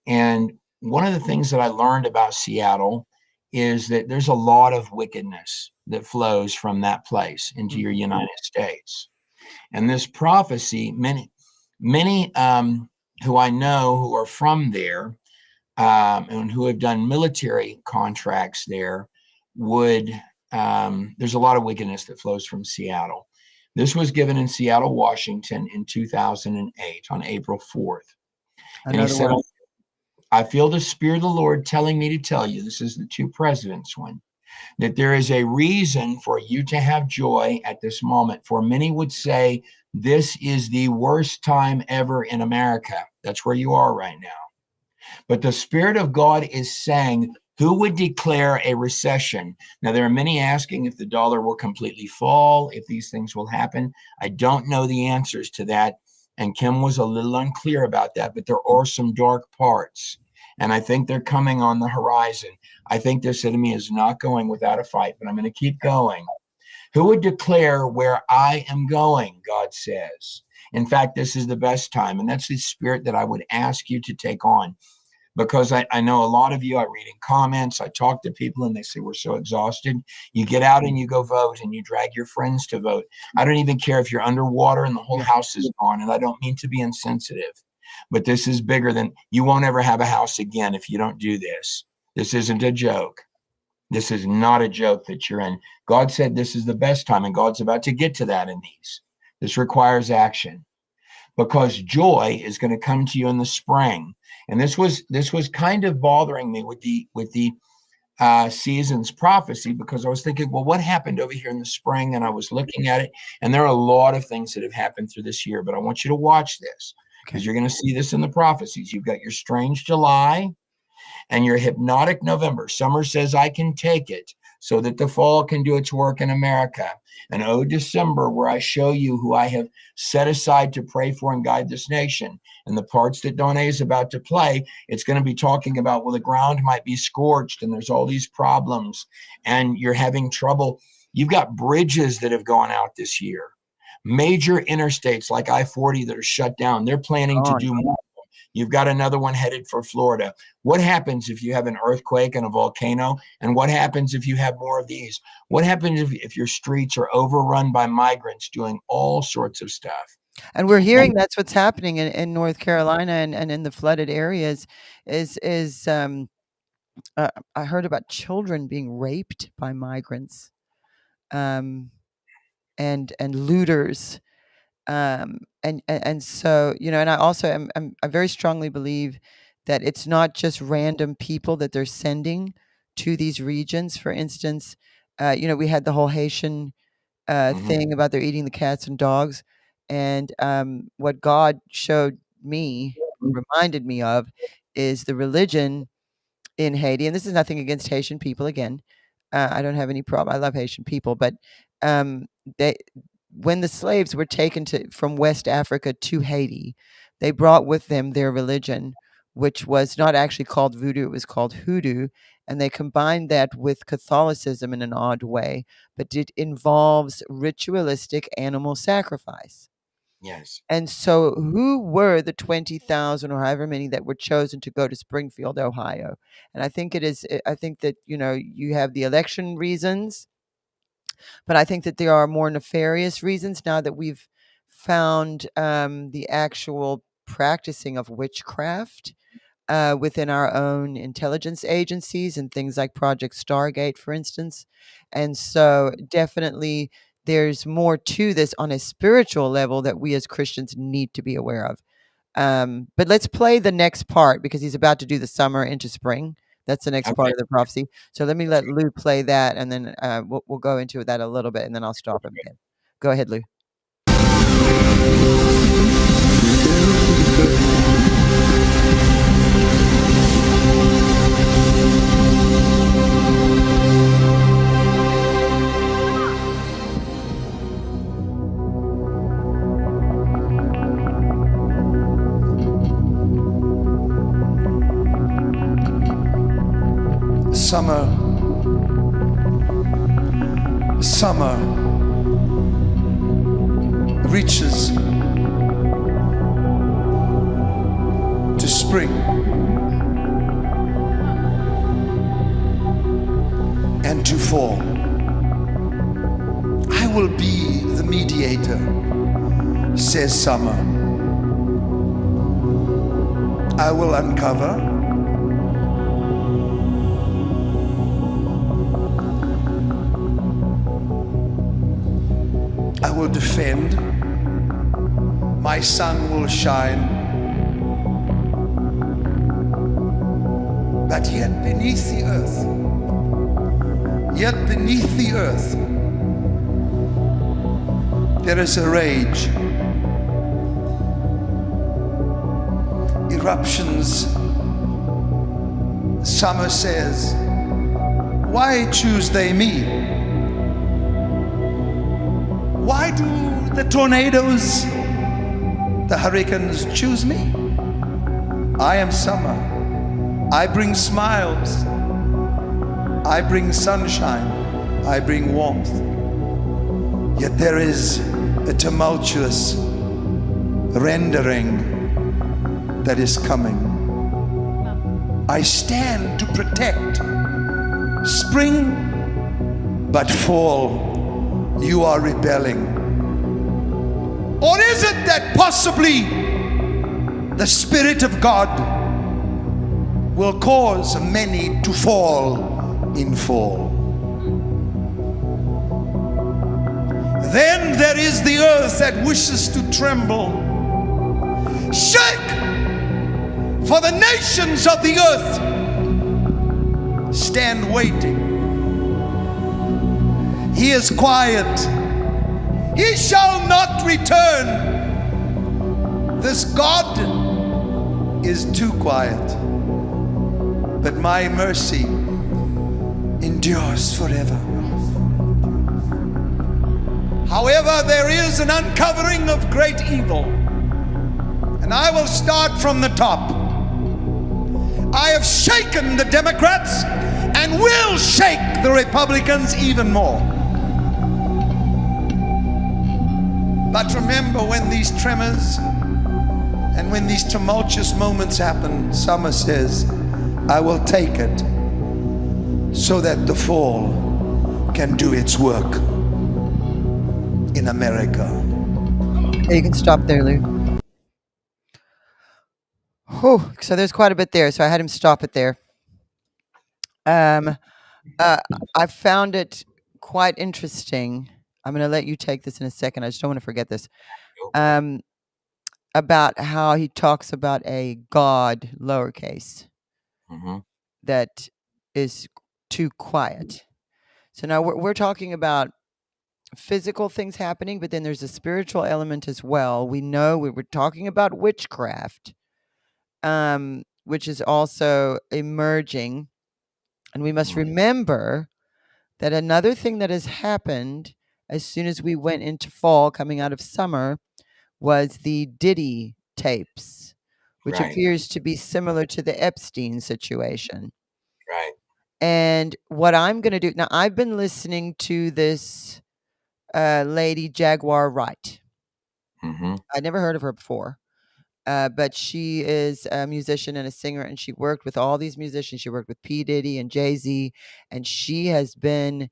S11: And one of the things that I learned about Seattle is that there's a lot of wickedness that flows from that place into your United States. And this prophecy, many who I know who are from there and who have done military contracts there there's a lot of wickedness that flows from Seattle. This was given in Seattle, Washington in 2008 on April 4th. And he said, I feel the Spirit of the Lord telling me to tell you, this is the two presidents one, that there is a reason for you to have joy at this moment. For many would say, this is the worst time ever in America. That's where you are right now. But the Spirit of God is saying, who would declare a recession? Now, there are many asking if the dollar will completely fall, if these things will happen. I don't know the answers to that. And Kim was a little unclear about that, but there are some dark parts. And I think they're coming on the horizon. I think this enemy is not going without a fight, but I'm going to keep going. Who would declare where I am going, God says. In fact, this is the best time. And that's the spirit that I would ask you to take on. Because I know a lot of you, I read in comments, I talk to people and they say, we're so exhausted. You get out and you go vote and you drag your friends to vote. I don't even care if you're underwater and the whole house is gone. And I don't mean to be insensitive, but this is bigger than, you won't ever have a house again if you don't do this. This isn't a joke. This is not a joke that you're in. God said this is the best time, and God's about to get to that in these. This requires action, because joy is going to come to you in the spring. And this was kind of bothering me with the season's prophecy, because I was thinking, well, what happened over here in the spring? And I was looking at it, and there are a lot of things that have happened through this year, but I want you to watch this, because you're going to see this in the prophecies. You've got your strange July and your hypnotic November. Summer says, I can take it, so that the fall can do its work in America. And oh, December, where I show you who I have set aside to pray for and guide this nation. And the parts that Donna is about to play, it's going to be talking about, well, the ground might be scorched and there's all these problems and you're having trouble. You've got bridges that have gone out this year. Major interstates like I-40 that are shut down. They're planning to do more. You've got another one headed for Florida. What happens if you have an earthquake and a volcano? And what happens if you have more of these? What happens if your streets are overrun by migrants doing all sorts of stuff?
S3: And we're hearing that's what's happening in North Carolina and in the flooded areas I heard about children being raped by migrants and looters. And so, you know, and I also I very strongly believe that it's not just random people that they're sending to these regions. For instance, you know, we had the whole Haitian thing about they're eating the cats and dogs. And what God showed me, reminded me of, is the religion in Haiti. And this is nothing against Haitian people. Again, I don't have any problem. I love Haitian people, but when the slaves were taken from West Africa to Haiti, they brought with them their religion, which was not actually called voodoo, it was called hoodoo. And they combined that with Catholicism in an odd way, but it involves ritualistic animal sacrifice.
S11: Yes.
S3: And so who were the 20,000 or however many that were chosen to go to Springfield, Ohio? And I think that, you know, you have the election reasons, but I think that there are more nefarious reasons now that we've found the actual practicing of witchcraft within our own intelligence agencies and things like Project Stargate, for instance. And so definitely there's more to this on a spiritual level that we as Christians need to be aware of. But let's play the next part, because he's about to do the summer into spring. That's the next part of the prophecy. So let me let Lou play that, and then we'll go into that a little bit, and then I'll stop him again. Go ahead, Lou.
S1: Summer reaches to spring and to fall. I will be the mediator, says summer. I will uncover I will defend, my sun will shine, but yet beneath the earth, there is a rage, eruptions Summer says, why choose they me? Why do the tornadoes, the hurricanes choose me? I am summer. I bring smiles. I bring sunshine. I bring warmth. Yet there is a tumultuous rendering that is coming. I stand to protect spring, but fall, you are rebelling. Or is it that possibly the Spirit of God will cause many to fall in fall? Then there is the earth that wishes to tremble. Shake! For the nations of the earth stand waiting. He is quiet. He shall not return. This God is too quiet. But my mercy endures forever. However, there is an uncovering of great evil. And I will start from the top. I have shaken the Democrats and will shake the Republicans even more. But remember, when these tremors and when these tumultuous moments happen, Summer says, I will take it so that the fall can do its work in America.
S3: Okay, you can stop there, Lou. Whew, so there's quite a bit there, so I had him stop it there. I found it quite interesting. I'm going to let you take this in a second. I just don't want to forget this. About how he talks about a God, lowercase, that is too quiet. So now we're talking about physical things happening, but then there's a spiritual element as well. We know we were talking about witchcraft, which is also emerging. And we must remember that another thing that has happened as soon as we went into fall, coming out of summer, was the Diddy tapes, which
S11: Right.
S3: appears to be similar to the Epstein situation.
S11: Right.
S3: And what I'm going to do now, I've been listening to this lady, Jaguar Wright. I'd never heard of her before. But she is a musician and a singer, and she worked with all these musicians. She worked with P. Diddy and Jay-Z, and she has been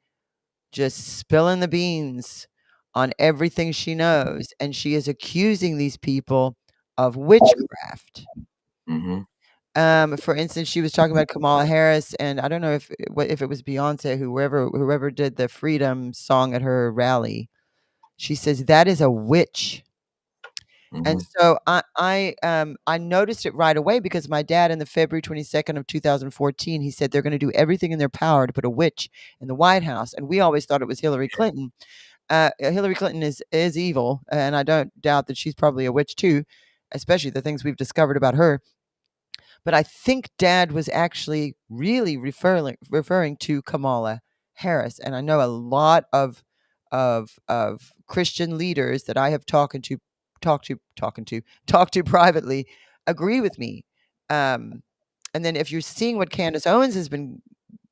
S3: just spilling the beans on everything she knows, and she is accusing these people of witchcraft. For instance, she was talking about Kamala Harris, and I don't know if it was Beyonce, whoever did the Freedom song at her rally. She says that is a witch. And so I noticed it right away because my dad, in the February 22nd of 2014, he said they're going to do everything in their power to put a witch in the White House, and we always thought it was Hillary Clinton. Hillary Clinton is evil, and I don't doubt that she's probably a witch too, especially the things we've discovered about her. But I think Dad was actually really referring to Kamala Harris, and I know a lot of Christian leaders that I have talked to privately agree with me. And then if you're seeing what Candace Owens has been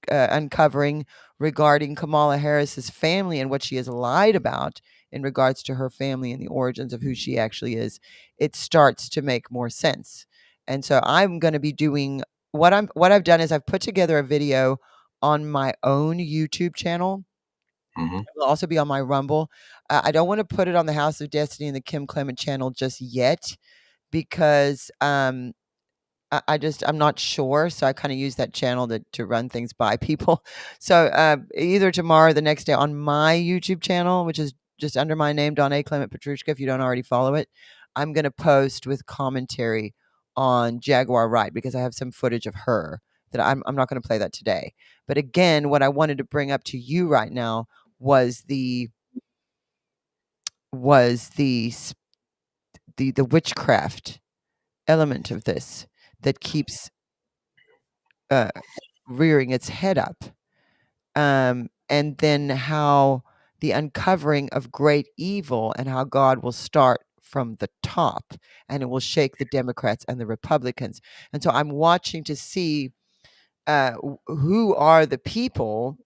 S3: uncovering regarding Kamala Harris's family and what she has lied about in regards to her family and the origins of who she actually is, it starts to make more sense. And so I'm going to be doing what I've done is I've put together a video on my own YouTube channel. It will also be on my Rumble. I don't want to put it on the House of Destiny and the Kim Clement channel just yet because I'm not sure. So I kind of use that channel to run things by people. So either tomorrow or the next day on my YouTube channel, which is just under my name, Don A. Clement Petrushka, if you don't already follow it, I'm going to post with commentary on Jaguar Wright because I have some footage of her that I'm not going to play that today. But again, what I wanted to bring up to you right now was the witchcraft element of this that keeps uh, rearing its head up. And then how the uncovering of great evil and how God will start from the top and it will shake the Democrats and the Republicans. And so I'm watching to see who are the people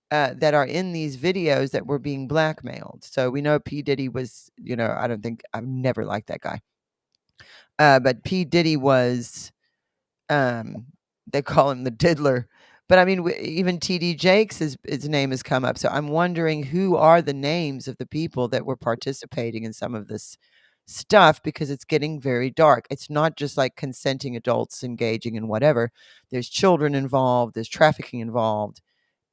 S3: that are in these videos that were being blackmailed. So we know P. Diddy was, I've never liked that guy. But P. Diddy was, they call him the diddler. But I mean, even T.D. Jakes, his name has come up. So I'm wondering who are the names of the people that were participating in some of this stuff, because it's getting very dark. It's not just like consenting adults engaging in whatever. There's children involved. There's trafficking involved.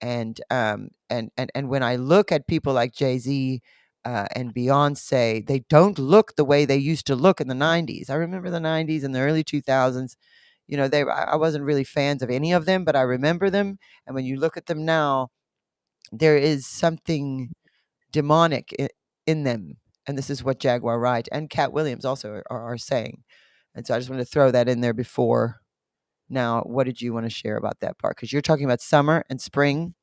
S3: And when I look at people like Jay-Z and Beyonce, they don't look the way they used to look in the 90s. I remember the 90s and the early 2000s. I wasn't really fans of any of them, but I remember them. And when you look at them now, there is something demonic in them. And this is what Jaguar Wright and Cat Williams also are saying. And so I just wanted to throw that in there before. Now, what did you want to share about that part? Because you're talking about summer and spring.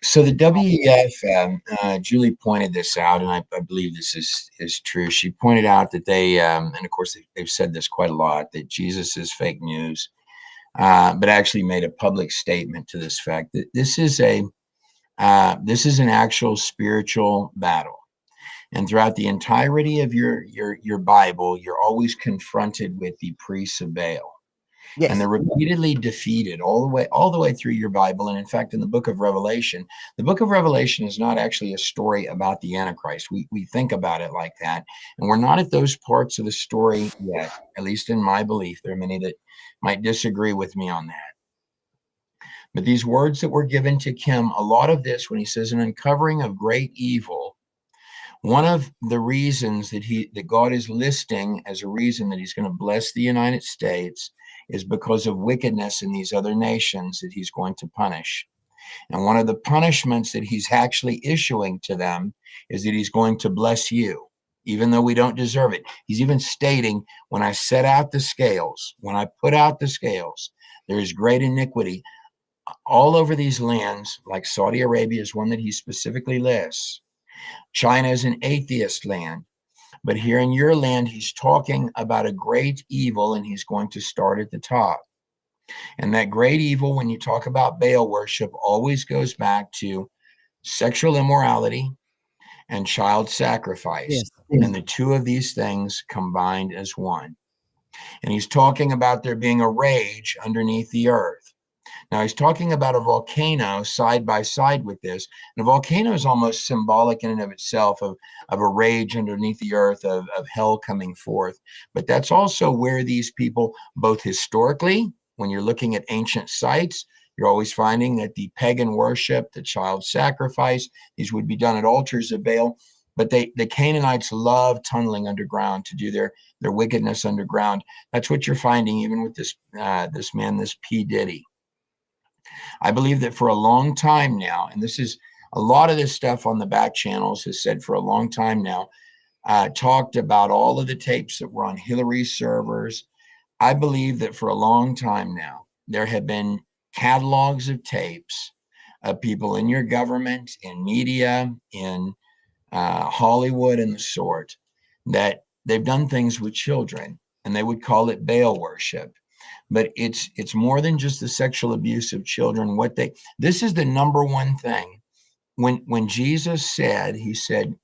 S11: So the WEF, Julie pointed this out, and I believe this is true. She pointed out that they, and of course they've said this quite a lot, that Jesus is fake news, but actually made a public statement to this fact that this is an actual spiritual battle. And throughout the entirety of your Bible, you're always confronted with the priests of Baal. Yes. And they're repeatedly defeated all the way through your Bible. And in fact, in the book of Revelation is not actually a story about the Antichrist. We think about it like that. And we're not at those parts of the story yet, at least in my belief. There are many that might disagree with me on that. But these words that were given to Kim, a lot of this, when he says an uncovering of great evil, one of the reasons that God is listing as a reason that he's going to bless the United States is because of wickedness in these other nations that he's going to punish. And one of the punishments that he's actually issuing to them is that he's going to bless you, even though we don't deserve it. He's even stating, when I set out the scales, when I put out the scales, there is great iniquity all over these lands, like Saudi Arabia is one that he specifically lists. China is an atheist land. But here in your land, he's talking about a great evil, and he's going to start at the top. And that great evil, when you talk about Baal worship, always goes back to sexual immorality and child sacrifice. Yes. And the two of these things combined as one. And he's talking about there being a rage underneath the earth. Now, he's talking about a volcano side by side with this. And a volcano is almost symbolic in and of itself of a rage underneath the earth, of hell coming forth. But that's also where these people, both historically, when you're looking at ancient sites, you're always finding that the pagan worship, the child sacrifice, these would be done at altars of Baal. But the Canaanites love tunneling underground to do their wickedness underground. That's what you're finding even with this man, this P. Diddy. I believe that for a long time now, and this is a lot of this stuff on the back channels has said for a long time now, talked about all of the tapes that were on Hillary's servers. I believe that for a long time now, there have been catalogs of tapes of people in your government, in media, in Hollywood and the sort, that they've done things with children, and they would call it Baal worship. But it's more than just the sexual abuse of children. This is the number one thing. When Jesus said, he said,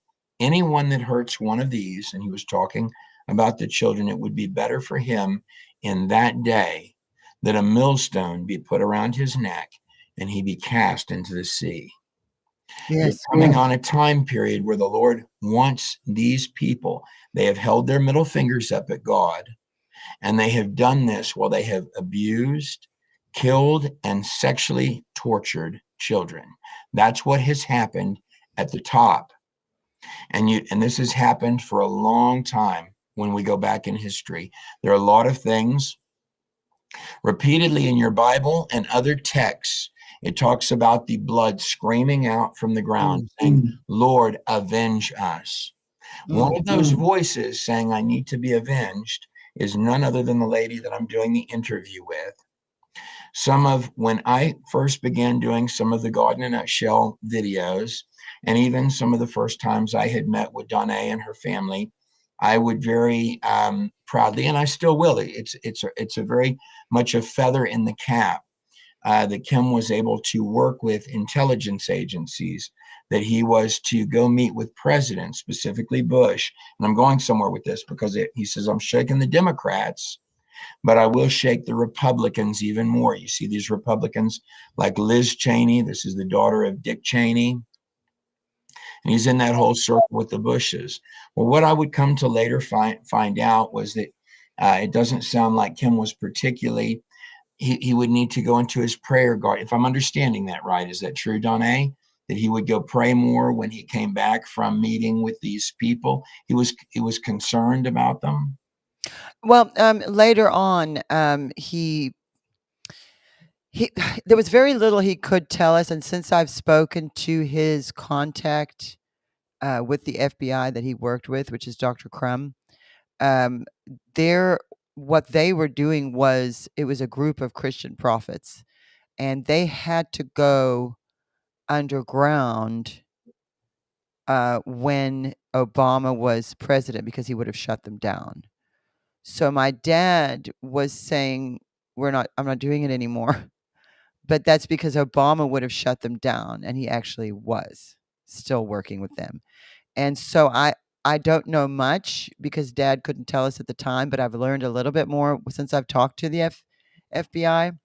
S11: anyone that hurts one of these, and he was talking about the children, it would be better for him in that day that a millstone be put around his neck and he be cast into the sea. Yes, we're coming on a time period where the Lord wants these people. They have held their middle fingers up at God. And they have done this while they have abused, killed, and sexually tortured children. That's what has happened at the top. And this has happened for a long time when we go back in history. There are a lot of things repeatedly in your Bible and other texts. It talks about the blood screaming out from the ground, saying, Lord, avenge us. One of those voices saying, I need to be avenged, is none other than the lady that I'm doing the interview with. When I first began doing some of the God in a Nutshell videos, and even some of the first times I had met with Donna and her family, I would very proudly, and I still will. It's a very much a feather in the cap that Kim was able to work with intelligence agencies, that he was to go meet with presidents, specifically Bush. And I'm going somewhere with this because he says, I'm shaking the Democrats, but I will shake the Republicans even more. You see these Republicans like Liz Cheney. This is the daughter of Dick Cheney. And he's in that whole circle with the Bushes. Well, what I would come to later find out was that it doesn't sound like Kim was particularly, he would need to go into his prayer guard. If I'm understanding that right, is that true, Donna? That he would go pray more when he came back from meeting with these people? He was concerned about them?
S3: Well, later on, he there was very little he could tell us, and since I've spoken to his contact with the FBI that he worked with, which is Dr. Crum, what they were doing was, it was a group of Christian prophets, and they had to go underground when Obama was president because he would have shut them down. So my dad was saying, I'm not doing it anymore. But that's because Obama would have shut them down, and he actually was still working with them. And so I don't know much because Dad couldn't tell us at the time, but I've learned a little bit more since I've talked to the FBI,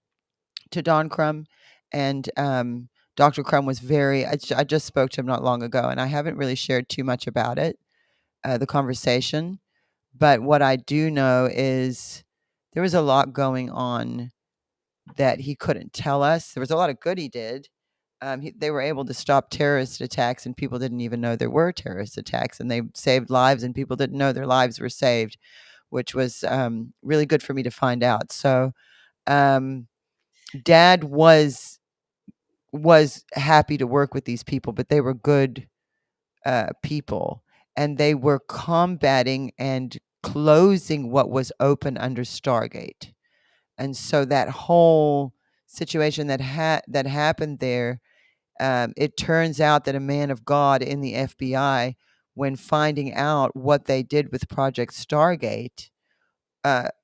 S3: to Don Crum, and Dr. Crum was I just spoke to him not long ago, and I haven't really shared too much about it, the conversation. But what I do know is there was a lot going on that he couldn't tell us. There was a lot of good he did. They were able to stop terrorist attacks, and people didn't even know there were terrorist attacks, and they saved lives, and people didn't know their lives were saved, which was really good for me to find out. So Dad was happy to work with these people, but they were good people, and they were combating and closing what was open under Stargate. And so that whole situation that happened there, it turns out that a man of God in the FBI, when finding out what they did with Project Stargate,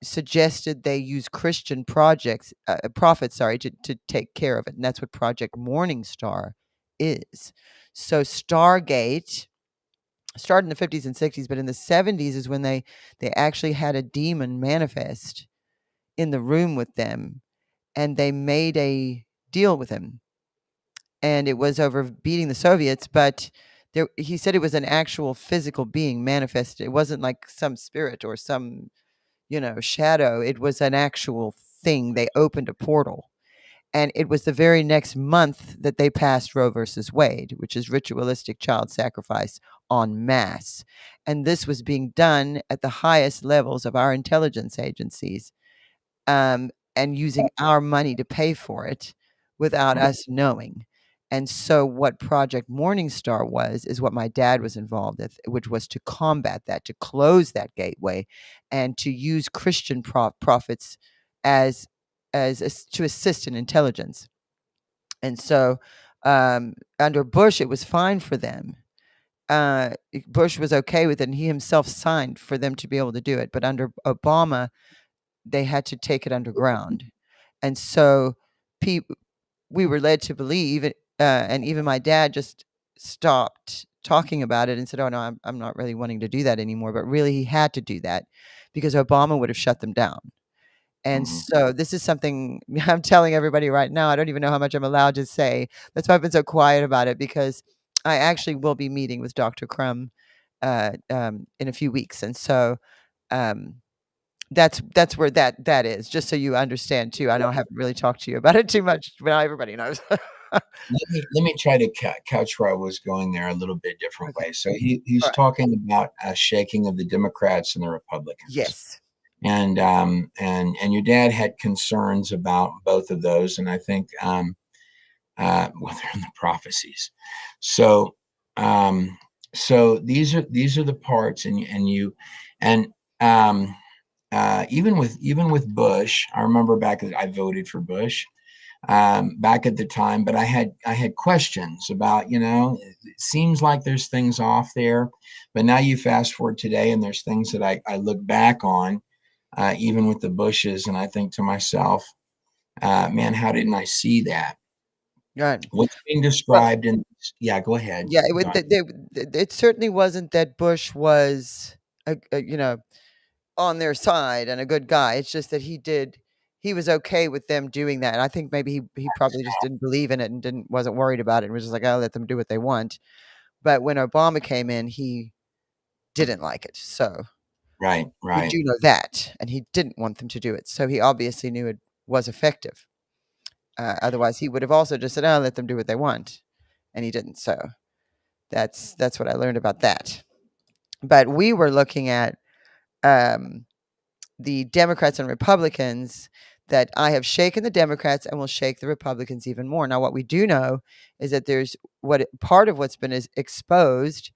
S3: suggested they use Christian prophets, to take care of it. And that's what Project Morningstar is. So Stargate started in the 50s and 60s, but in the 70s is when they actually had a demon manifest in the room with them, and they made a deal with him, and it was over beating the Soviets. But he said it was an actual physical being manifested. It wasn't like some spirit or some shadow. It was an actual thing. They opened a portal, and it was the very next month that they passed Roe versus Wade, which is ritualistic child sacrifice en masse. And this was being done at the highest levels of our intelligence agencies, and using our money to pay for it without us knowing. And so what Project Morningstar is what my dad was involved with, which was to combat that, to close that gateway, and to use Christian prophets as to assist in intelligence. And so under Bush, it was fine for them. Bush was okay with it, and he himself signed for them to be able to do it. But under Obama, they had to take it underground. And so we were led to believe it, and even my dad just stopped talking about it and said, oh no, I'm not really wanting to do that anymore. But really he had to do that because Obama would have shut them down. And so this is something I'm telling everybody right now. I don't even know how much I'm allowed to say. That's why I've been so quiet about it, because I actually will be meeting with Dr. Crum in a few weeks. And so that's where that is, just so you understand too. I know I haven't really talked to you about it too much, but now everybody knows.
S11: Let me try to couch where I was going there a little bit different way. So he's talking about a shaking of the Democrats and the Republicans.
S3: Yes.
S11: And your dad had concerns about both of those, and I think they're in the prophecies. So so these are the parts, and even with Bush, I remember I voted for Bush back at the time, but I had questions about, it seems like there's things off there, but now you fast forward today and there's things that I look back on, even with the Bushes, and I think to myself, man, how didn't I see that?
S3: Right.
S11: What's being described in, yeah, go ahead.
S3: Yeah, it certainly wasn't that Bush was, on their side and a good guy. It's just that he was okay with them doing that. And I think maybe he probably just didn't believe in it and wasn't worried about it and was just like, I'll let them do what they want. But when Obama came in, he didn't like it. So
S11: Right.
S3: we do know that, and he didn't want them to do it. So he obviously knew it was effective. Otherwise, he would have also just said, "I'll let them do what they want," and he didn't. So that's what I learned about that. But we were looking at the Democrats and Republicans, that I have shaken the Democrats and will shake the Republicans even more. Now, what we do know is that there's part of what's been exposed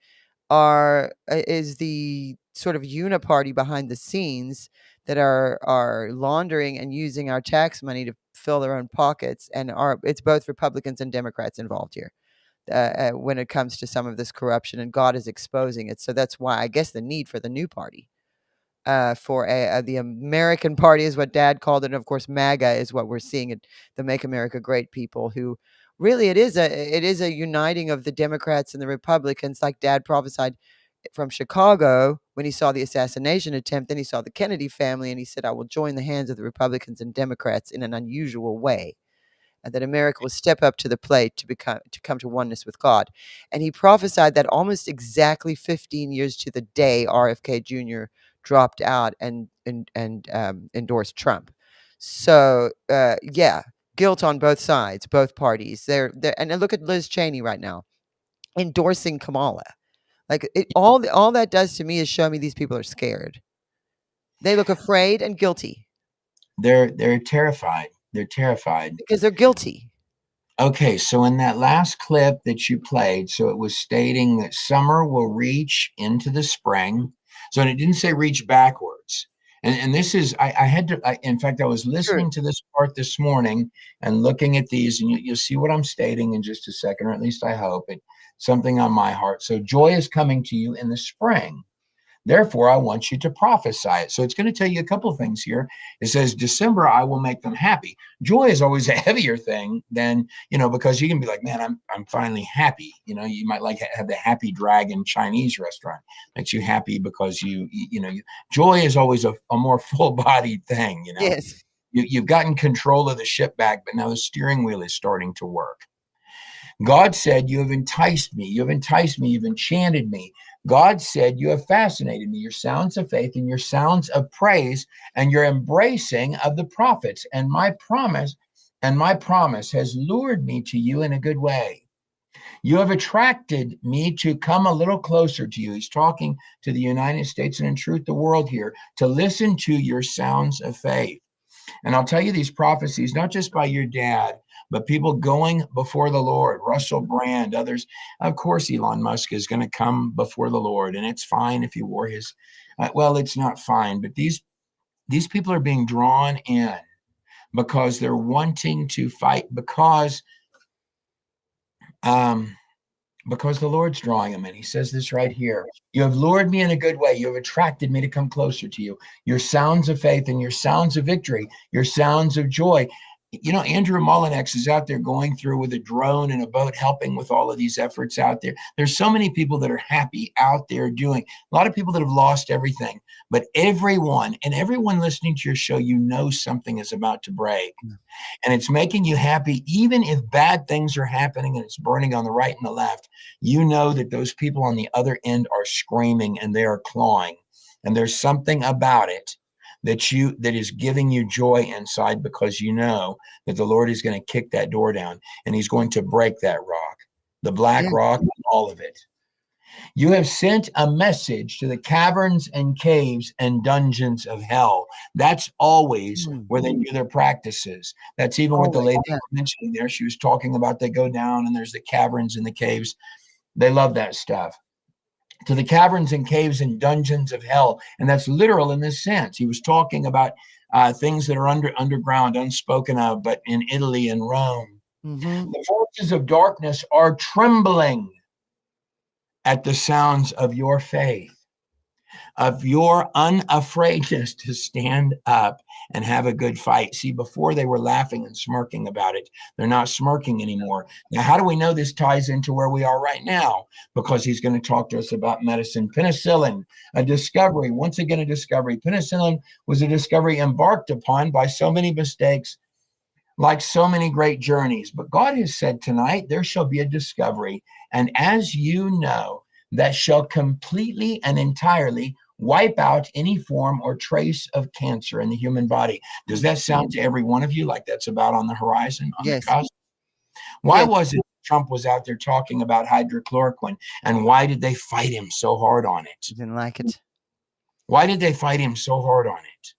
S3: is the sort of uniparty behind the scenes that are laundering and using our tax money to fill their own pockets, and it's both Republicans and Democrats involved here when it comes to some of this corruption, and God is exposing it. So that's why I guess the need for the new party. For the American Party is what Dad called it, and of course MAGA is what we're seeing at the Make America Great people, who really it is a uniting of the Democrats and the Republicans, like Dad prophesied from Chicago when he saw the assassination attempt. Then he saw the Kennedy family, and he said, "I will join the hands of the Republicans and Democrats in an unusual way." And that America will step up to the plate to come to oneness with God. And he prophesied that almost exactly 15 years to the day RFK Jr. dropped out and endorsed Trump. So yeah, guilt on both sides, both parties. They're and look at Liz Cheney right now endorsing Kamala. Like all that does to me is show me these people are scared. They look afraid and guilty.
S11: They're terrified. They're terrified
S3: because they're guilty.
S11: Okay, so in that last clip that you played, so it was stating that summer will reach into the spring. So it didn't say reach backwards. And this is, in fact, I was listening to this part this morning and looking at these, and you'll see what I'm stating in just a second, or at least I hope it's something on my heart. So joy is coming to you in the spring. Therefore, I want you to prophesy it. So it's going to tell you a couple of things here. It says, December, I will make them happy. Joy is always a heavier thing than, because you can be like, man, I'm finally happy. You might have the Happy Dragon Chinese restaurant. Makes you happy because joy is always a more full-bodied thing,
S3: Yes.
S11: You've gotten control of the ship back, but now the steering wheel is starting to work. God said, you have enticed me. You have enticed me. You've enchanted me. God said, you have fascinated me. Your sounds of faith and your sounds of praise and your embracing of the prophets. And my promise has lured me to you in a good way. You have attracted me to come a little closer to you. He's talking to the United States and in truth, the world here, to listen to your sounds of faith. And I'll tell you these prophecies, not just by your dad, but people going before the Lord, Russell Brand, others. Of course, Elon Musk is going to come before the Lord, and it's fine if he wore his, it's not fine, but these people are being drawn in because they're wanting to fight, because the Lord's drawing them in. He says this right here. You have lured me in a good way. You have attracted me to come closer to you. Your sounds of faith and your sounds of victory, your sounds of joy. Andrew Mullinex is out there going through with a drone and a boat, helping with all of these efforts out there. There's so many people that are happy out there doing. A lot of people that have lost everything. But everyone listening to your show, something is about to break. And it's making you happy, even if bad things are happening and it's burning on the right and the left. That those people on the other end are screaming and they are clawing. And there's something about it that is giving you joy inside, because that the Lord is going to kick that door down and he's going to break that rock, the black rock, all of it. You have sent a message to the caverns and caves and dungeons of hell. That's always where they do their practices. That's even what the lady was mentioning there. She was talking about they go down and there's the caverns and the caves. They love that stuff. to the caverns and caves and dungeons of hell. And that's literal in this sense. He was talking about things that are underground, unspoken of, but in Italy and Rome.
S3: Mm-hmm.
S11: The forces of darkness are trembling at the sounds of your faith, of your unafraidness to stand up and have a good fight. See, before they were laughing and smirking about it. They're not smirking anymore. Now, how do we know this ties into where we are right now? Because he's going to talk to us about medicine. Penicillin, a discovery, once again, a discovery. Penicillin was a discovery embarked upon by so many mistakes, like so many great journeys. But God has said tonight, there shall be a discovery. And as you know, that shall completely and entirely wipe out any form or trace of cancer in the human body. Does that sound to every one of you like that's about on the horizon, on
S3: Yes.
S11: the cusp? Why
S3: Yes.
S11: was it Trump was out there talking about hydrochloroquine, and why did they fight him so hard on it?
S3: Didn't like it.
S11: Why did they fight him so hard on it?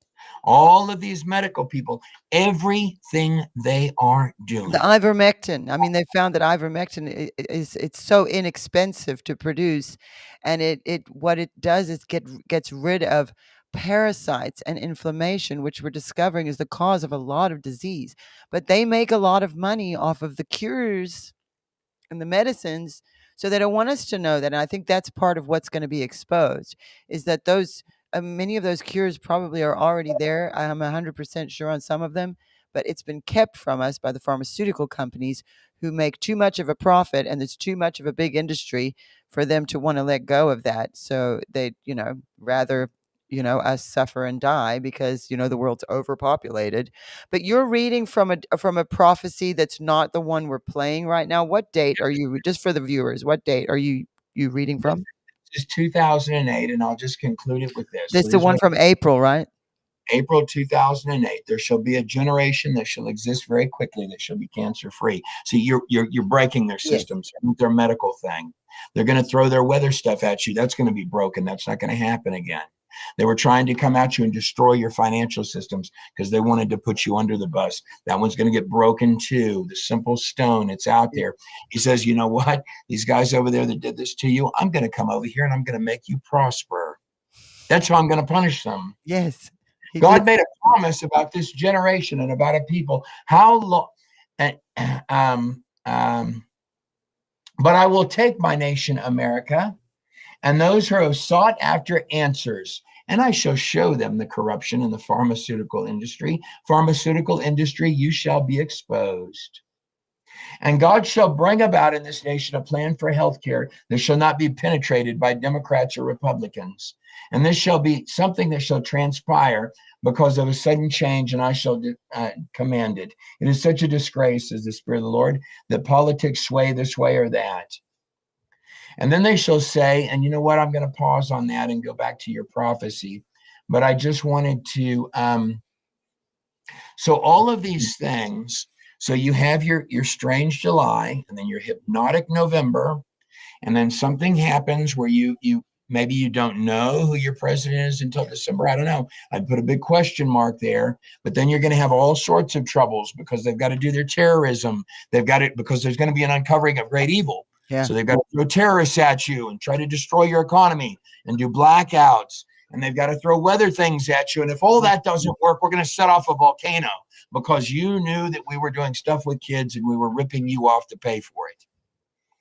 S11: All of these medical people, everything they are doing.
S3: The ivermectin. I mean, they found that ivermectin it's so inexpensive to produce, and it what it does is gets rid of parasites and inflammation, which we're discovering is the cause of a lot of disease. But they make a lot of money off of the cures and the medicines, so they don't want us to know that. And I think that's part of what's going to be exposed is that those many of those cures probably are already there. I'm 100% sure on some of them, but it's been kept from us by the pharmaceutical companies who make too much of a profit, and it's too much of a big industry for them to want to let go of that. So they, rather, us suffer and die because, the world's overpopulated. But you're reading from a prophecy that's not the one we're playing right now. What date are you, just for the viewers, what date are you reading from?
S11: This is 2008, and I'll just conclude it with this.
S3: This is the one from April, right?
S11: April 2008. There shall be a generation that shall exist very quickly that shall be cancer free. See, you're breaking their systems, their medical thing. They're going to throw their weather stuff at you. That's going to be broken. That's not going to happen again. They were trying to come at you and destroy your financial systems because they wanted to put you under the bus. That one's going to get broken too. The simple stone, it's out there. He says, you know what? These guys over there that did this to you, I'm going to come over here and I'm going to make you prosper. That's how I'm going to punish them.
S3: Yes.
S11: God made a promise about this generation and about a people. How long? But I will take my nation, America, and those who have sought after answers, and I shall show them the corruption in the pharmaceutical industry. Pharmaceutical industry, you shall be exposed. And God shall bring about in this nation a plan for health care that shall not be penetrated by Democrats or Republicans. And this shall be something that shall transpire because of a sudden change, and I shall command it. It is such a disgrace, says the Spirit of the Lord, that politics sway this way or that. And then they shall say, and you know what, I'm going to pause on that and go back to your prophecy. But I just wanted to, so all of these things, so you have your strange July, and then your hypnotic November, and then something happens where you maybe you don't know who your president is until December. I don't know. I'd put a big question mark there. But then you're going to have all sorts of troubles because they've got to do their terrorism. They've got it because there's going to be an uncovering of great evil.
S3: Yeah.
S11: So they've got to throw terrorists at you and try to destroy your economy and do blackouts. And they've got to throw weather things at you. And if all that doesn't work, we're going to set off a volcano because you knew that we were doing stuff with kids and we were ripping you off to pay for it.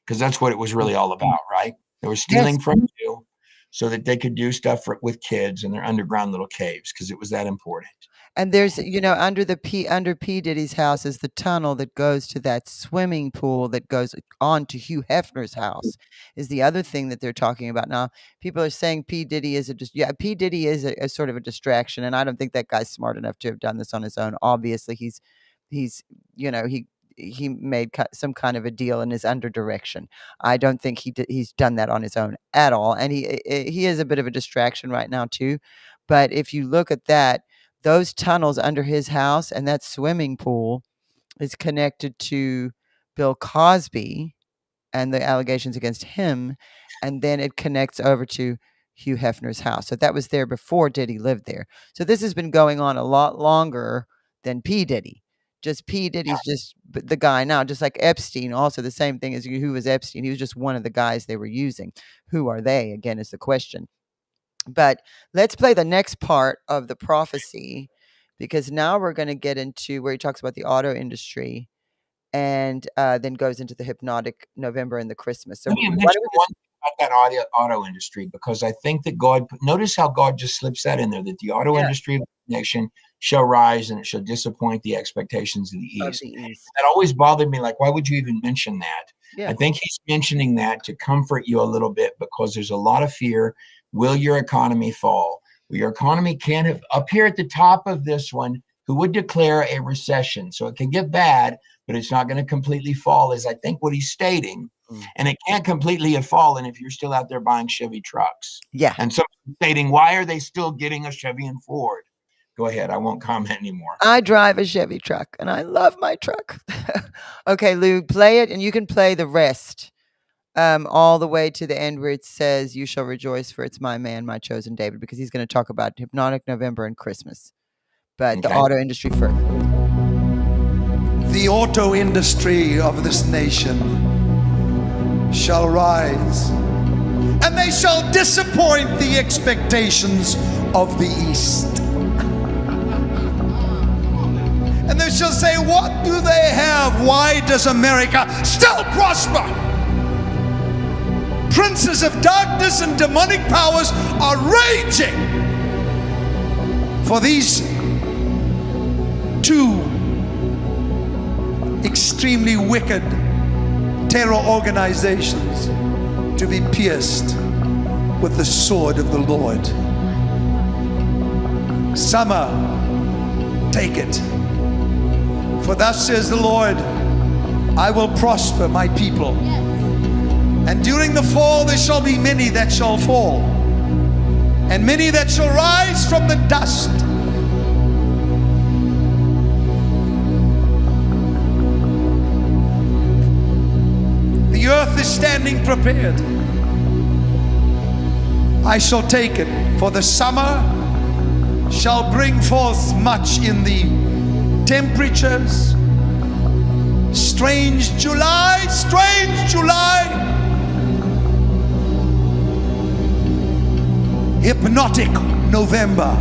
S11: Because that's what it was really all about, right? They were stealing from you so that they could do stuff with kids in their underground little caves because it was that important.
S3: And there's, under P. Diddy's house is the tunnel that goes to that swimming pool that goes on to Hugh Hefner's house is the other thing that they're talking about. Now, people are saying P. Diddy is P. Diddy is a sort of a distraction. And I don't think that guy's smart enough to have done this on his own. Obviously, he made some kind of a deal and is under direction. I don't think he's done that on his own at all. And he is a bit of a distraction right now too. But if you look at that, those tunnels under his house and that swimming pool is connected to Bill Cosby and the allegations against him. And then it connects over to Hugh Hefner's house. So that was there before Diddy lived there. So this has been going on a lot longer than P. Diddy. Just P. Diddy's just the guy now, just like Epstein. Also, the same thing as who was Epstein. He was just one of the guys they were using. Who are they? Again, is the question. But let's play the next part of the prophecy, because now we're going to get into where he talks about the auto industry, and then goes into the hypnotic November and the Christmas. So
S11: Let me
S3: why
S11: mention
S3: don't we
S11: one thing about that auto industry, because I think that notice how God just slips that in there, that the auto
S3: Yeah.
S11: industry of the nation shall rise and it shall disappoint the expectations of the
S3: of
S11: East.
S3: the East?
S11: That always bothered me. Like, why would you even mention that?
S3: Yeah.
S11: I think he's mentioning that to comfort you a little bit, because there's a lot of fear. Will your economy fall? Well, your economy can have, up here at the top of this one, who would declare a recession. So it can get bad, but it's not going to completely fall, is I think what he's stating. And it can't completely have fallen if you're still out there buying Chevy trucks.
S3: Yeah.
S11: And so stating, why are they still getting a Chevy and Ford? Go ahead. I won't comment anymore.
S3: I drive a Chevy truck and I love my truck. Okay, Lou, play it, and you can play the rest all the way to the end where it says, "You shall rejoice, for it's my man, my chosen David," because he's going to talk about hypnotic November and Christmas. But the
S11: Okay.
S3: auto industry first.
S12: The auto industry of this nation shall rise, and they shall disappoint the expectations of the East. And they shall say, what do they have? Why does America still prosper? Princes of darkness and demonic powers are raging for these two extremely wicked terror organizations to be pierced with the sword of the Lord. Summer, take it. For thus says the Lord, I will prosper my people. And during the fall there shall be many that shall fall, and many that shall rise from the dust. The earth is standing prepared. I shall take it, for the summer shall bring forth much in the temperatures. Strange July, hypnotic November,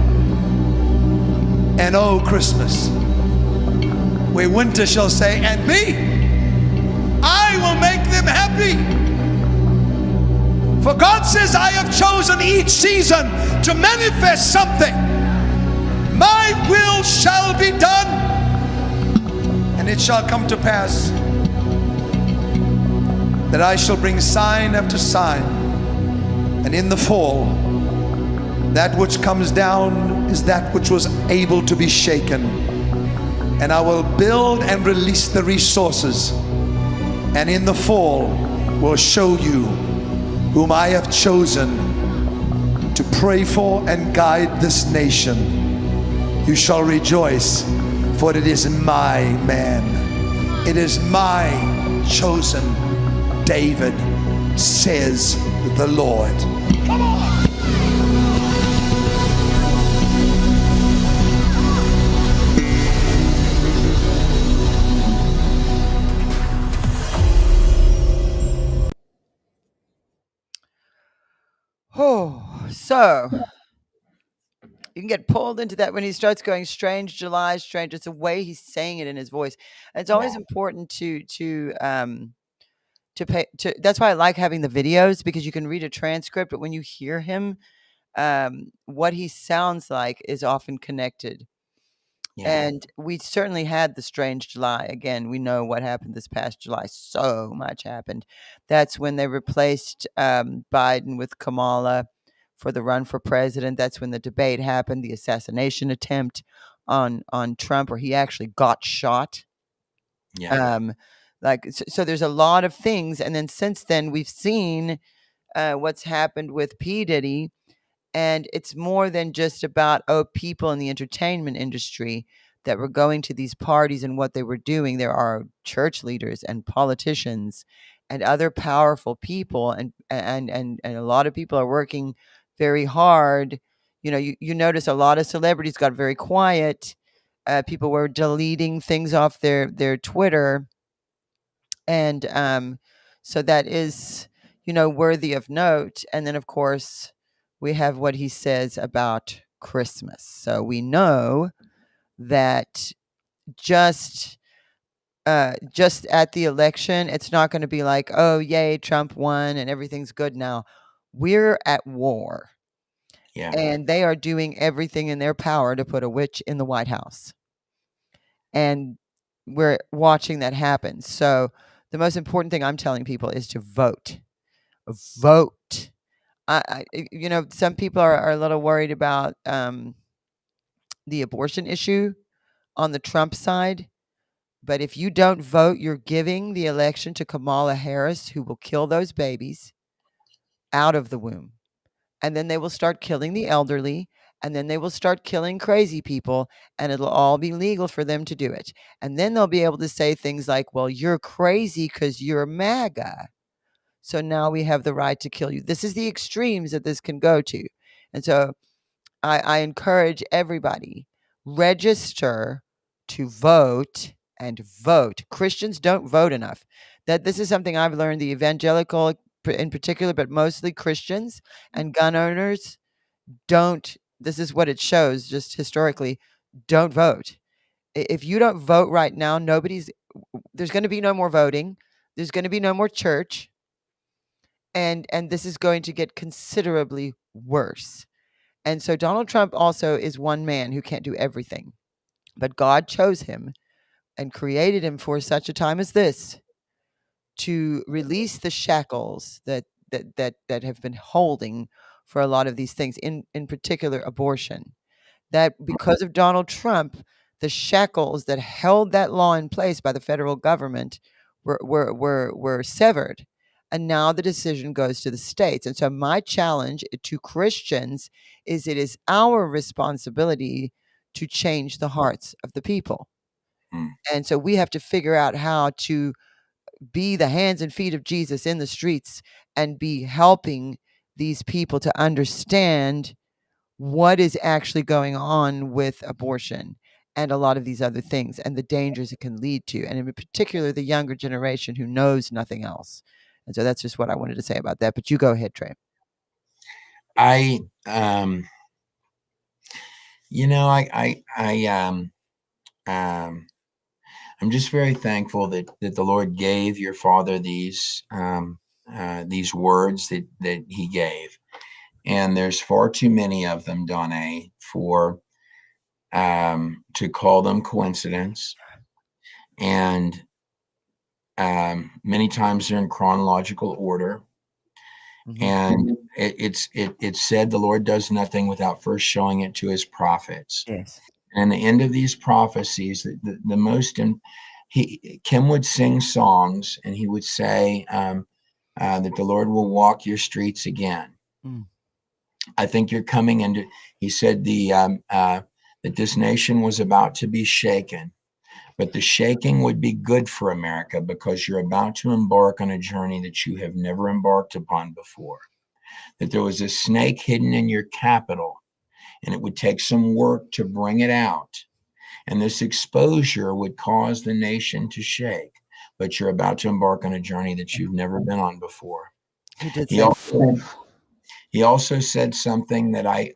S12: and oh Christmas, where winter shall say, and me, I will make them happy. For God says, I have chosen each season to manifest something. My will shall be done. And it shall come to pass that I shall bring sign after sign. And in the fall, that which comes down is that which was able to be shaken. And I will build and release the resources. And in the fall, will show you whom I have chosen to pray for and guide this nation. You shall rejoice, for it is my man. It is my chosen David, says the Lord. Come on!
S3: Oh, so you can get pulled into that when he starts going strange July, strange. It's the way he's saying it in his voice. And it's always important to pay to. That's why I like having the videos, because you can read a transcript, but when you hear him, what he sounds like is often connected.
S11: Yeah.
S3: And we certainly had the strange July. Again, we know what happened this past July. So much happened. That's when they replaced Biden with Kamala for the run for president. That's when the debate happened, the assassination attempt on Trump, where he actually got shot.
S11: Yeah.
S3: So there's a lot of things. And then since then, we've seen what's happened with P. Diddy. And it's more than just about, people in the entertainment industry that were going to these parties and what they were doing. There are church leaders and politicians and other powerful people, and a lot of people are working very hard. You know, you notice a lot of celebrities got very quiet people were deleting things off their Twitter, and so that is, worthy of note. And then, of course, we have what he says about Christmas. So we know that just at the election, it's not going to be like, oh, yay, Trump won and everything's good now. We're at war.
S11: Yeah.
S3: And they are doing everything in their power to put a witch in the White House. And we're watching that happen. So the most important thing I'm telling people is to vote. Vote. Some people are a little worried about the abortion issue on the Trump side. But if you don't vote, you're giving the election to Kamala Harris, who will kill those babies out of the womb. And then they will start killing the elderly, and then they will start killing crazy people, and it'll all be legal for them to do it. And then they'll be able to say things like, well, you're crazy because you're MAGA. So now we have the right to kill you. This is the extremes that this can go to. And so I encourage everybody, register to vote and vote. Christians don't vote enough. This is something I've learned, the evangelical in particular, but mostly Christians and gun owners don't. This is what it shows just historically. Don't vote. If you don't vote right now, there's going to be no more voting. There's going to be no more church. And this is going to get considerably worse. And so Donald Trump also is one man who can't do everything. But God chose him and created him for such a time as this to release the shackles that have been holding for a lot of these things, in particular abortion. That because of Donald Trump, the shackles that held that law in place by the federal government were severed. And now the decision goes to the states. And so my challenge to Christians is it is our responsibility to change the hearts of the people. And so we have to figure out how to be the hands and feet of Jesus in the streets and be helping these people to understand what is actually going on with abortion and a lot of these other things and the dangers it can lead to. And in particular, the younger generation who knows nothing else. And so that's just what I wanted to say about that. But you go ahead, Trey.
S11: I'm just very thankful that the Lord gave your father these words that he gave. And there's far too many of them, Donna, for to call them coincidence. And many times they're in chronological order. Mm-hmm. And it's said the Lord does nothing without first showing it to his prophets.
S3: Yes.
S11: And the end of these prophecies, Kim would sing songs, and he would say that the Lord will walk your streets again. Mm. I think you're coming into. He said that this nation was about to be shaken, but the shaking would be good for America because you're about to embark on a journey that you have never embarked upon before. That there was a snake hidden in your capital, and it would take some work to bring it out. And this exposure would cause the nation to shake. But you're about to embark on a journey that you've never been on before. He also said something that I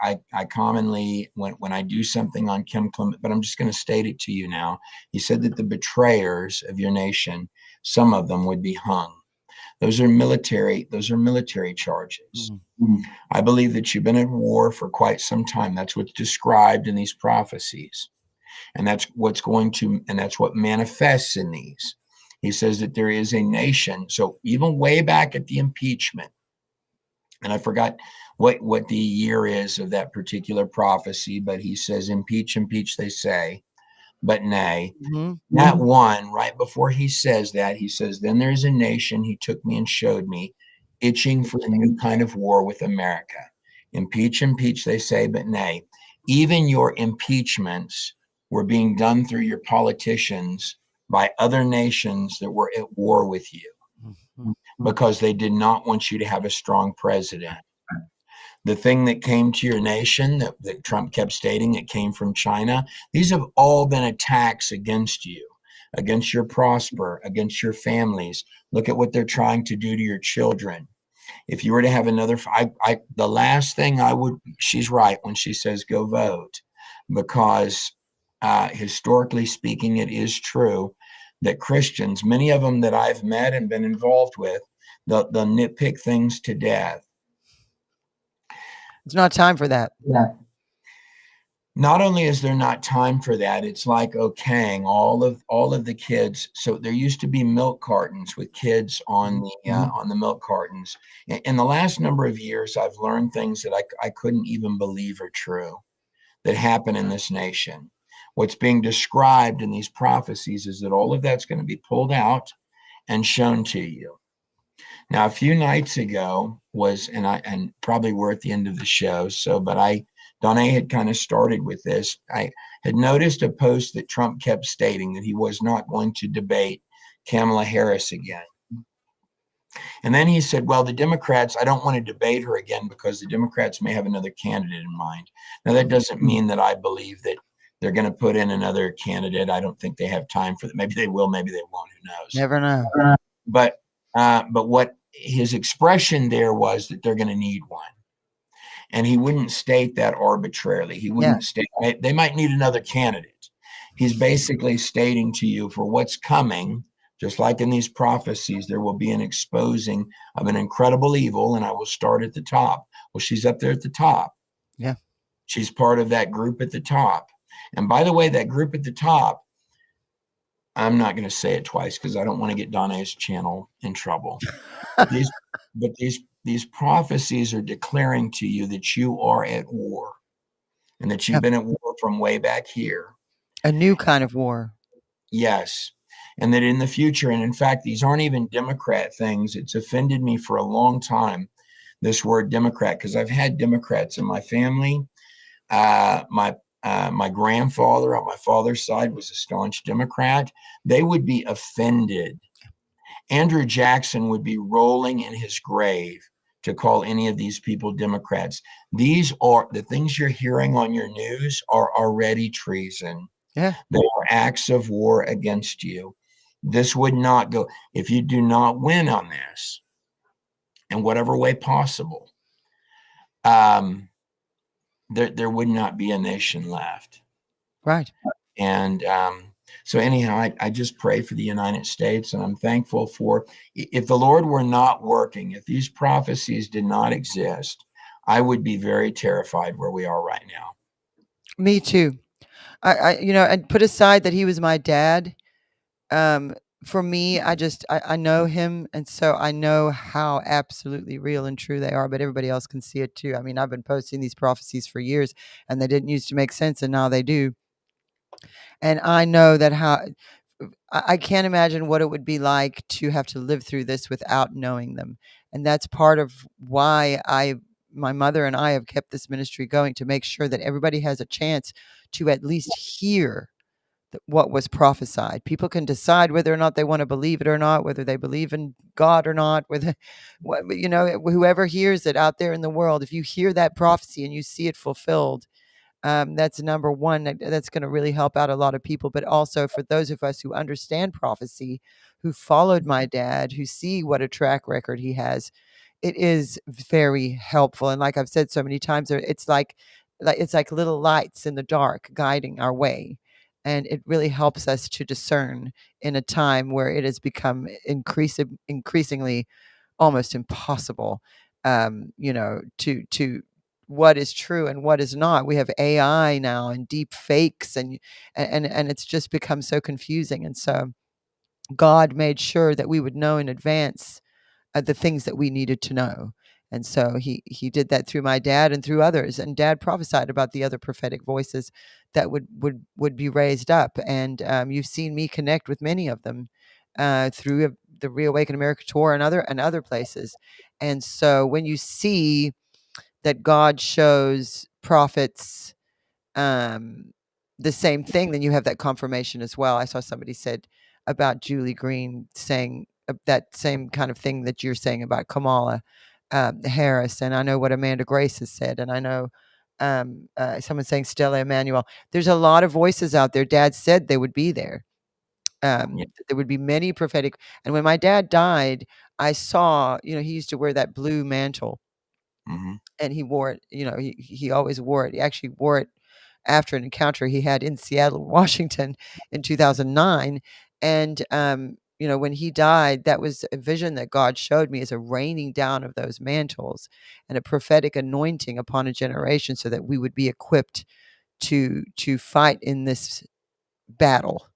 S11: commonly, when I do something on Kim Clement, but I'm just going to state it to you now. He said that the betrayers of your nation, some of them would be hung. Those are military charges. Mm-hmm. I believe that you've been at war for quite some time. That's what's described in these prophecies. And that's what manifests in these. He says that there is a nation. So even way back at the impeachment, and I forgot what the year is of that particular prophecy, but he says, impeach, they say, but nay. Mm-hmm. That one, right before he says that, he says, then there's a nation, he took me and showed me, itching for a new kind of war with America. Impeach, they say, but nay. Even your impeachments were being done through your politicians by other nations that were at war with you, because they did not want you to have a strong president. The thing that came to your nation that Trump kept stating it came from China, these have all been attacks against you, against your prosper, against your families. Look at what they're trying to do to your children. If you were to have another, the last thing I would, she's right when she says go vote, because historically speaking, it is true that Christians, many of them that I've met and been involved with, they'll nitpick things to death.
S3: It's not time for that.
S11: Yeah. Not only is there not time for that, it's like okaying all of the kids. So there used to be milk cartons with kids on the milk cartons. In the last number of years, I've learned things that I couldn't even believe are true that happen in this nation. What's being described in these prophecies is that all of that's going to be pulled out and shown to you. Now, a few nights ago and probably we're at the end of the show. Donna had kind of started with this. I had noticed a post that Trump kept stating that he was not going to debate Kamala Harris again. And then he said, well, the Democrats, I don't want to debate her again because the Democrats may have another candidate in mind. Now, that doesn't mean that I believe that they're going to put in another candidate. I don't think they have time for that. Maybe they will, maybe they won't, who knows?
S3: Never know.
S11: But what his expression there was that they're going to need one. And he wouldn't state that arbitrarily. He wouldn't state they might need another candidate. He's basically stating to you for what's coming, just like in these prophecies, there will be an exposing of an incredible evil, and I will start at the top. Well, she's up there at the top.
S3: Yeah.
S11: She's part of that group at the top. And by the way, that group at the top, I'm not going to say it twice because I don't want to get Donna's channel in trouble. These prophecies are declaring to you that you are at war and that you've been at war from way back here.
S3: A new kind of war.
S11: Yes. And that in the future, and in fact, these aren't even Democrat things. It's offended me for a long time, this word Democrat, because I've had Democrats in my family. My grandfather on my father's side was a staunch Democrat. They would be offended. Andrew Jackson would be rolling in his grave to call any of these people Democrats. These are the things you're hearing on your news are already treason.
S3: Yeah.
S11: They are acts of war against you. This would not go, if you do not win on this in whatever way possible, there would not be a nation left.
S3: Right.
S11: And so anyhow, I just pray for the United States, and I'm thankful for, if the Lord were not working, if these prophecies did not exist, I would be very terrified where we are right now.
S3: Me too. And put aside that he was my dad. For me, I know him, and so I know how absolutely real and true they are, but everybody else can see it too. I mean, I've been posting these prophecies for years, and they didn't used to make sense, and now they do. And I know that I can't imagine what it would be like to have to live through this without knowing them. And that's part of why my mother and I have kept this ministry going, to make sure that everybody has a chance to at least hear what was prophesied. People can decide whether or not they want to believe it or not, whether they believe in God or not, whoever hears it out there in the world, if you hear that prophecy and you see it fulfilled, that's number one. That's going to really help out a lot of people. But also for those of us who understand prophecy, who followed my dad, who see what a track record he has, it is very helpful. And like I've said so many times, it's like little lights in the dark guiding our way. And it really helps us to discern in a time where it has become increasingly almost impossible, to what is true and what is not. We have AI now and deep fakes, and it's just become so confusing. And so God made sure that we would know in advance the things that we needed to know. And so he did that through my dad and through others. And Dad prophesied about the other prophetic voices that would be raised up. And you've seen me connect with many of them through the Reawaken America tour and other places. And so when you see that God shows prophets the same thing, then you have that confirmation as well. I saw somebody said about Julie Green saying that same kind of thing that you're saying about Kamala. Harris, and I know what Amanda Grace has said, and I know someone saying Stella Emanuel. There's a lot of voices out there. Dad said they would be there. There would be many prophetic. And when my dad died, I saw, he used to wear that blue mantle, and he wore it. He always wore it. He actually wore it after an encounter he had in Seattle, Washington, in 2009. And when he died, that was a vision that God showed me, as a raining down of those mantles and a prophetic anointing upon a generation, so that we would be equipped to fight in this battle.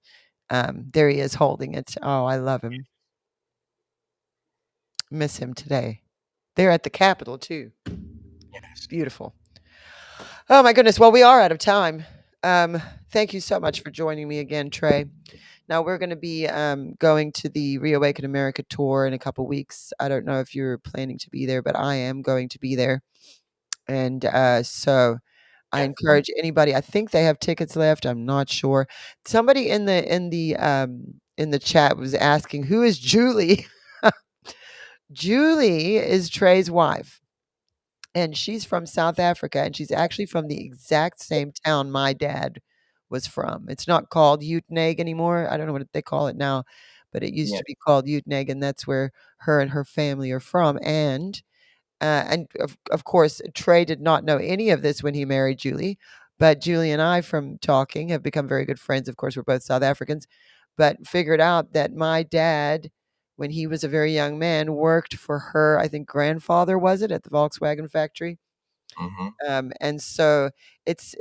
S3: There he is holding it. Oh, I love him. Miss him today. They're at the Capitol too. It's beautiful. Oh my goodness. Well, we are out of time. Thank you so much for joining me again, Trey. Now we're going to be going to the Reawaken America tour in a couple weeks. I don't know if you're planning to be there, but I am going to be there. And so I encourage anybody. I think they have tickets left. I'm not sure. Somebody in the chat was asking, who is Julie? Julie is Trey's wife, and she's from South Africa, and she's actually from the exact same town my dad was from. It's not called Uitenhage anymore. I don't know what they call it now, but it used to be called Uitenhage, and that's where her and her family are from. And of course, Trey did not know any of this when he married Julie, but Julie and I, from talking, have become very good friends. Of course, we're both South Africans, but figured out that my dad, when he was a very young man, worked for her, I think grandfather was it, at the Volkswagen factory. And so it's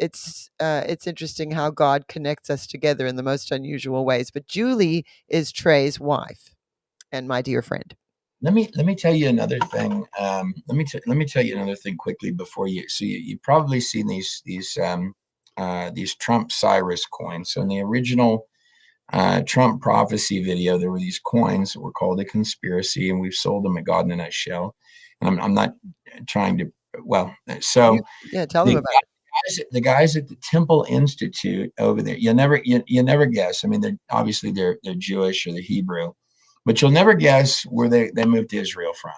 S3: interesting how God connects us together in the most unusual ways. But Julie is Trey's wife and my dear friend.
S11: Let me tell you another thing. Let me tell you another thing quickly before you. So you probably seen these Trump Cyrus coins. So in the original Trump prophecy video, there were these coins that were called a conspiracy, and we've sold them at God in a Nutshell. And I'm not trying to. Well, so
S3: tell them about it.
S11: The guys at the Temple Institute over there. You never guess. I mean, they're Jewish or they're Hebrew. But you'll never guess where they moved to Israel from.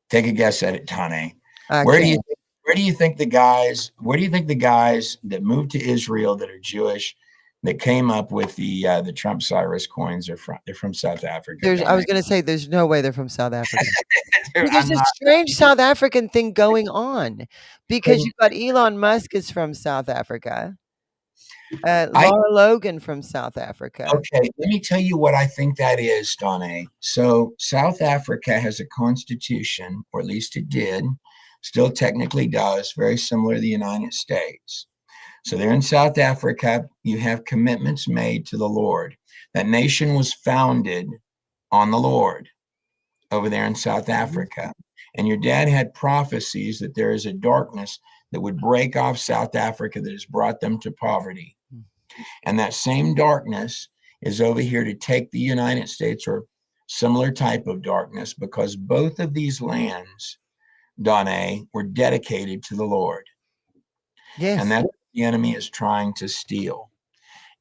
S11: Take a guess at it, Tane. Where do you think the guys that moved to Israel that are Jewish, that came up with the Trump Cyrus coins are from? They're from South Africa.
S3: I was going to say, there's no way they're from South Africa. There's a strange South African thing going on, because you've got Elon Musk is from South Africa. Laura Logan from South Africa.
S11: Okay, let me tell you what I think that is, Donna. So South Africa has a constitution, or at least it did, still technically does, very similar to the United States. So they're in South Africa. You have commitments made to the Lord. That nation was founded on the Lord over there in South Africa. And your dad had prophecies that there is a darkness that would break off South Africa that has brought them to poverty. And that same darkness is over here to take the United States, or similar type of darkness, because both of these lands, Donna, were dedicated to the Lord.
S3: Yes.
S11: And that's what the enemy is trying to steal.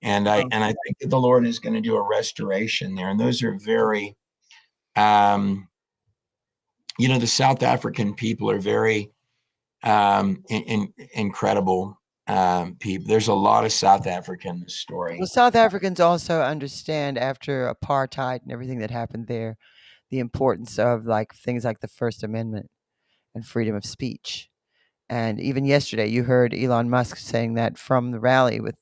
S11: And I think that the Lord is going to do a restoration there. And those are very, the South African people are very incredible people. There's a lot of South Africa in this story.
S3: Well, South Africans also understand, after apartheid and everything that happened there, the importance of things like the First Amendment and freedom of speech. And even yesterday, you heard Elon Musk saying that from the rally with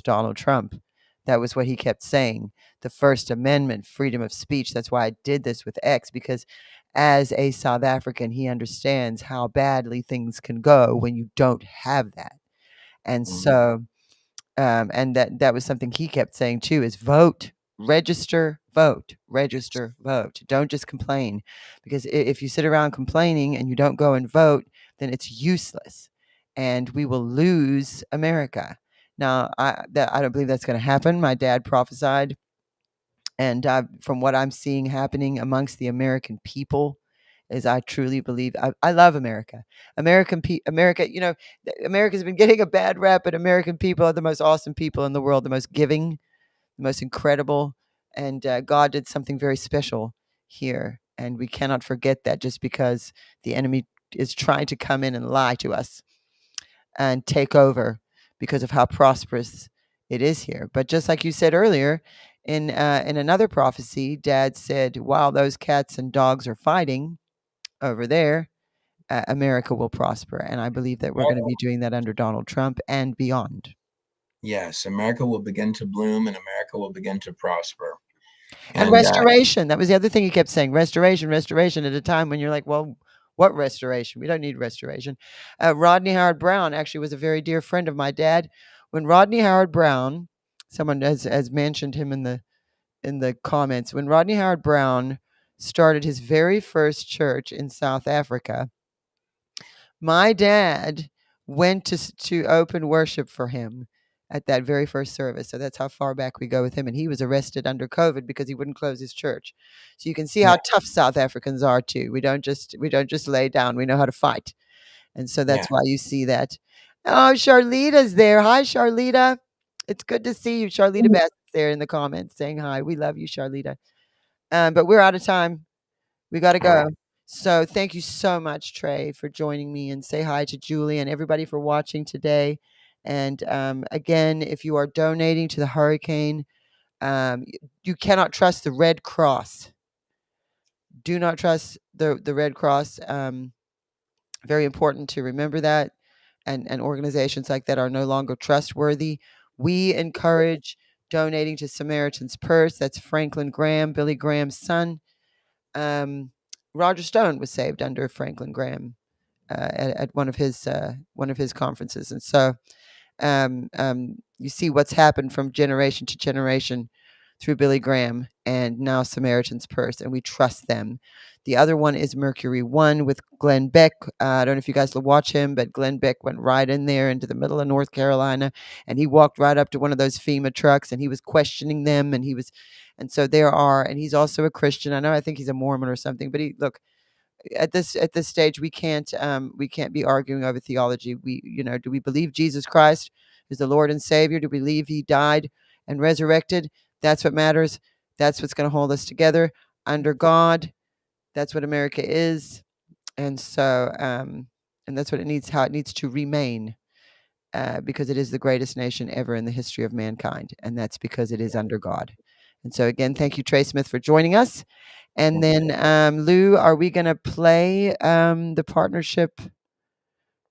S3: Donald Trump. That was what he kept saying: the First Amendment, freedom of speech. That's why I did this with X, because as a South African, he understands how badly things can go when you don't have that. And so, and that was something he kept saying too, is vote, register, vote, register, vote. Don't just complain, because if you sit around complaining and you don't go and vote, then it's useless, and we will lose America. Now, I don't believe that's going to happen. My dad prophesied, and from what I'm seeing happening amongst the American people, is I truly believe I love America. America, America's been getting a bad rap, but American people are the most awesome people in the world, the most giving, the most incredible, and God did something very special here And we cannot forget that just because the enemy is trying to come in and lie to us and take over because of how prosperous it is here. But just like you said earlier, in another prophecy, Dad said, while those cats and dogs are fighting over there, America will prosper. And I believe that we're going to be doing that under Donald Trump and beyond.
S11: Yes, America will begin to bloom and America will begin to prosper.
S3: And restoration. That was the other thing he kept saying, restoration, restoration, at a time when you're like, well, what restoration? We don't need restoration. Rodney Howard Brown actually was a very dear friend of my dad. When Rodney Howard Brown, someone has mentioned him in the comments, when Rodney Howard Brown started his very first church in South Africa, my dad went to open worship for him at that very first service. So that's how far back we go with him. And he was arrested under COVID because he wouldn't close his church. So you can see how tough South Africans are too. We don't just lay down. We know how to fight. And so that's why you see that. Oh, Charlita's there. Hi, Charlita. It's good to see you. Charlita Bassett's there in the comments saying hi. We love you, Charlita. But we're out of time. We got to go. So thank you so much, Trey, for joining me, and say hi to Julie and everybody for watching today. And again, if you are donating to the hurricane, you cannot trust the Red Cross. Do not trust the Red Cross. Very important to remember that. And organizations like that are no longer trustworthy. We encourage donating to Samaritan's Purse. That's Franklin Graham, Billy Graham's son. Roger Stone was saved under Franklin Graham at one of his conferences. And so you see what's happened from generation to generation through Billy Graham and now Samaritan's Purse, and we trust them. The other one is Mercury One with Glenn Beck. I don't know if you guys will watch him, but Glenn Beck went right in there into the middle of North Carolina, and he walked right up to one of those FEMA trucks, and he was questioning them, and he's also a Christian. I think he's a Mormon or something, but at this stage, we can't be arguing over theology. Do we believe Jesus Christ is the Lord and Savior? Do we believe he died and resurrected? That's what matters. That's what's going to hold us together under God. That's what America is. And so, and that's what how it needs to remain, because it is the greatest nation ever in the history of mankind. And that's because it is under God. And so again, thank you, Trey Smith, for joining us. And then, Lou, are we going to play the partnership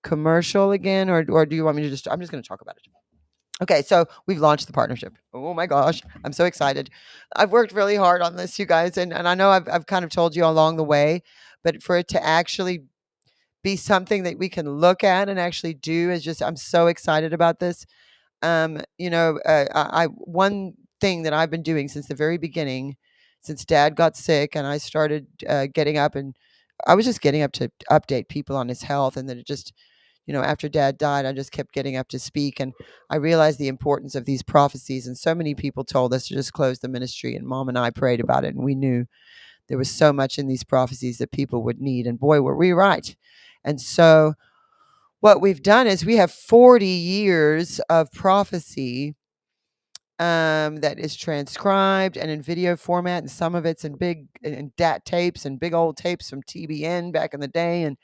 S3: commercial again? Or do you want me to I'm just going to talk about it. Okay, so we've launched the partnership. Oh my gosh, I'm so excited. I've worked really hard on this, you guys, and I know I've kind of told you along the way, but for it to actually be something that we can look at and actually do is just, I'm so excited about this. One thing that I've been doing since the very beginning, since Dad got sick and I started getting up, and I was just getting up to update people on his health, and then it just, after Dad died, I just kept getting up to speak, and I realized the importance of these prophecies. And so many people told us to just close the ministry, and Mom and I prayed about it, and we knew there was so much in these prophecies that people would need, and boy, were we right. And so what we've done is we have 40 years of prophecy that is transcribed and in video format, and some of it's in DAT tapes and big old tapes from TBN back in the day. And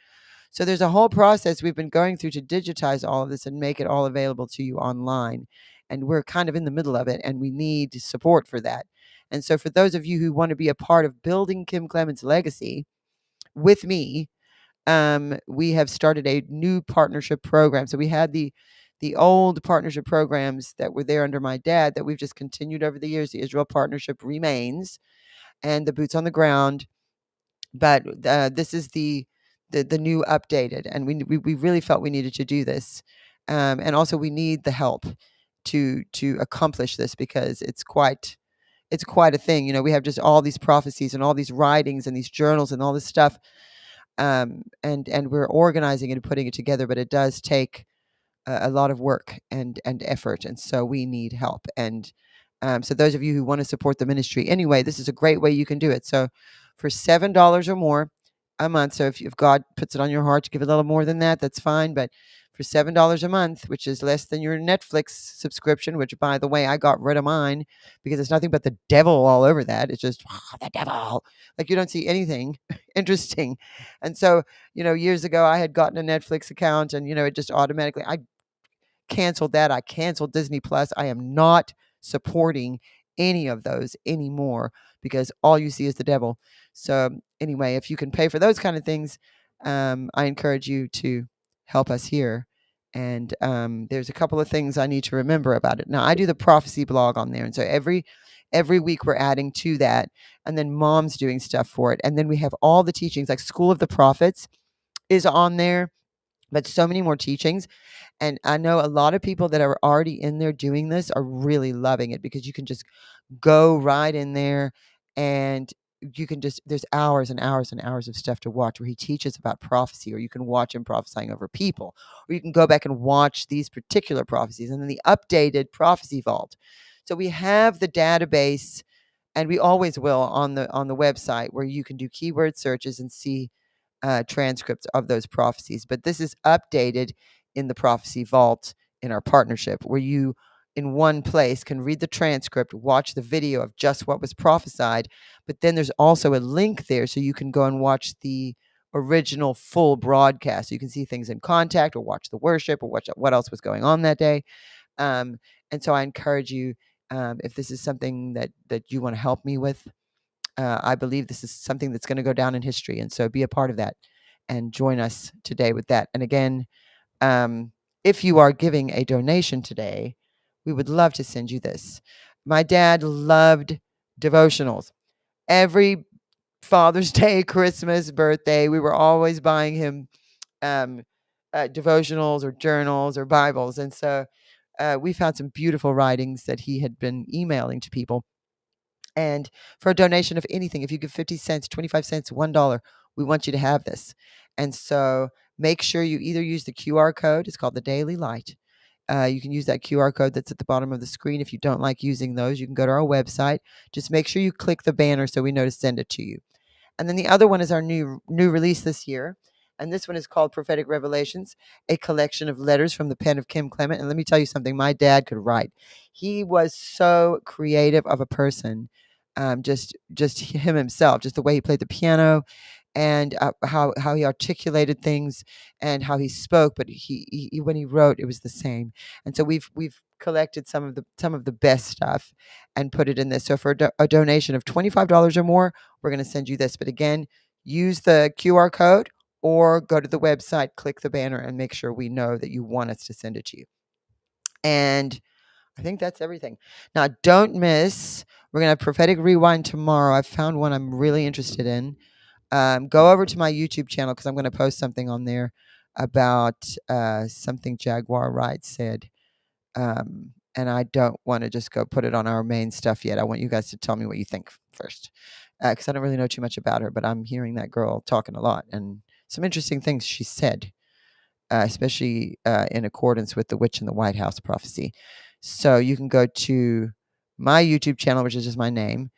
S3: so there's a whole process we've been going through to digitize all of this and make it all available to you online. And we're kind of in the middle of it, and we need support for that. And so for those of you who want to be a part of building Kim Clement's legacy with me, we have started a new partnership program. So we had the old partnership programs that were there under my dad that we've just continued over the years. The Israel partnership remains, and the boots on the ground. But this is the new updated, and we really felt we needed to do this, and also we need the help to accomplish this, because it's quite a thing. We have just all these prophecies and all these writings and these journals and all this stuff, and we're organizing it and putting it together, but it does take a lot of work and effort, and so we need help. And so those of you who want to support the ministry anyway, this is a great way you can do it. So for $7 or more a month, so if God puts it on your heart to give a little more than that, that's fine, but for for $7 a month, which is less than your Netflix subscription, which, by the way, I got rid of mine because it's nothing but the devil all over that. It's just the devil. Like, you don't see anything interesting. And so, years ago, I had gotten a Netflix account, and, it just automatically, I canceled that. I canceled Disney Plus. I am not supporting any of those anymore because all you see is the devil. So anyway, if you can pay for those kind of things, I encourage you to help us here. And there's a couple of things I need to remember about it. Now, I do the prophecy blog on there, and so every week we're adding to that, and then Mom's doing stuff for it, and then we have all the teachings, like School of the Prophets is on there, but so many more teachings. And I know a lot of people that are already in there doing this are really loving it because you can just go right in there, and you can just, there's hours and hours and hours of stuff to watch where he teaches about prophecy, or you can watch him prophesying over people, or you can go back and watch these particular prophecies, and then the updated prophecy vault. So we have the database, and we always will on the website, where you can do keyword searches and see transcripts of those prophecies. But this is updated in the prophecy vault in our partnership, where you in one place can read the transcript, watch the video of just what was prophesied, but then there's also a link there so you can go and watch the original full broadcast. So you can see things in contact, or watch the worship, or watch what else was going on that day. And so I encourage you, if this is something that you want to help me with, I believe this is something that's going to go down in history. And so be a part of that and join us today with that. And again, if you are giving a donation today, we would love to send you this. My dad loved devotionals. Every Father's Day, Christmas, birthday, we were always buying him devotionals or journals or Bibles. And so we found some beautiful writings that he had been emailing to people. And for a donation of anything, if you give 50 cents, 25 cents, $1, we want you to have this. And so make sure you either use the QR code. It's called the Daily Light. You can use that QR code that's at the bottom of the screen. If you don't like using those, you can go to our website. Just make sure you click the banner so we know to send it to you. And then the other one is our new release this year. And this one is called Prophetic Revelations, a collection of letters from the pen of Kim Clement. And let me tell you something, my dad could write. He was so creative of a person, just him himself, just the way he played the piano, and how he articulated things and how he spoke. But he when he wrote, it was the same. And so we've collected some of the best stuff and put it in this. So for a donation of $25 or more, we're going to send you this. But again, use the QR code or go to the website, click the banner, and make sure we know that you want us to send it to you. And I think that's everything. Now, don't miss, we're going to have Prophetic Rewind tomorrow. I found one I'm really interested in. Go over to my YouTube channel because I'm going to post something on there about something Jaguar Wright said. And I don't want to just go put it on our main stuff yet. I want you guys to tell me what you think first, because I don't really know too much about her, but I'm hearing that girl talking a lot and some interesting things she said, especially in accordance with the witch in the White House prophecy. So you can go to my YouTube channel, which is just my name,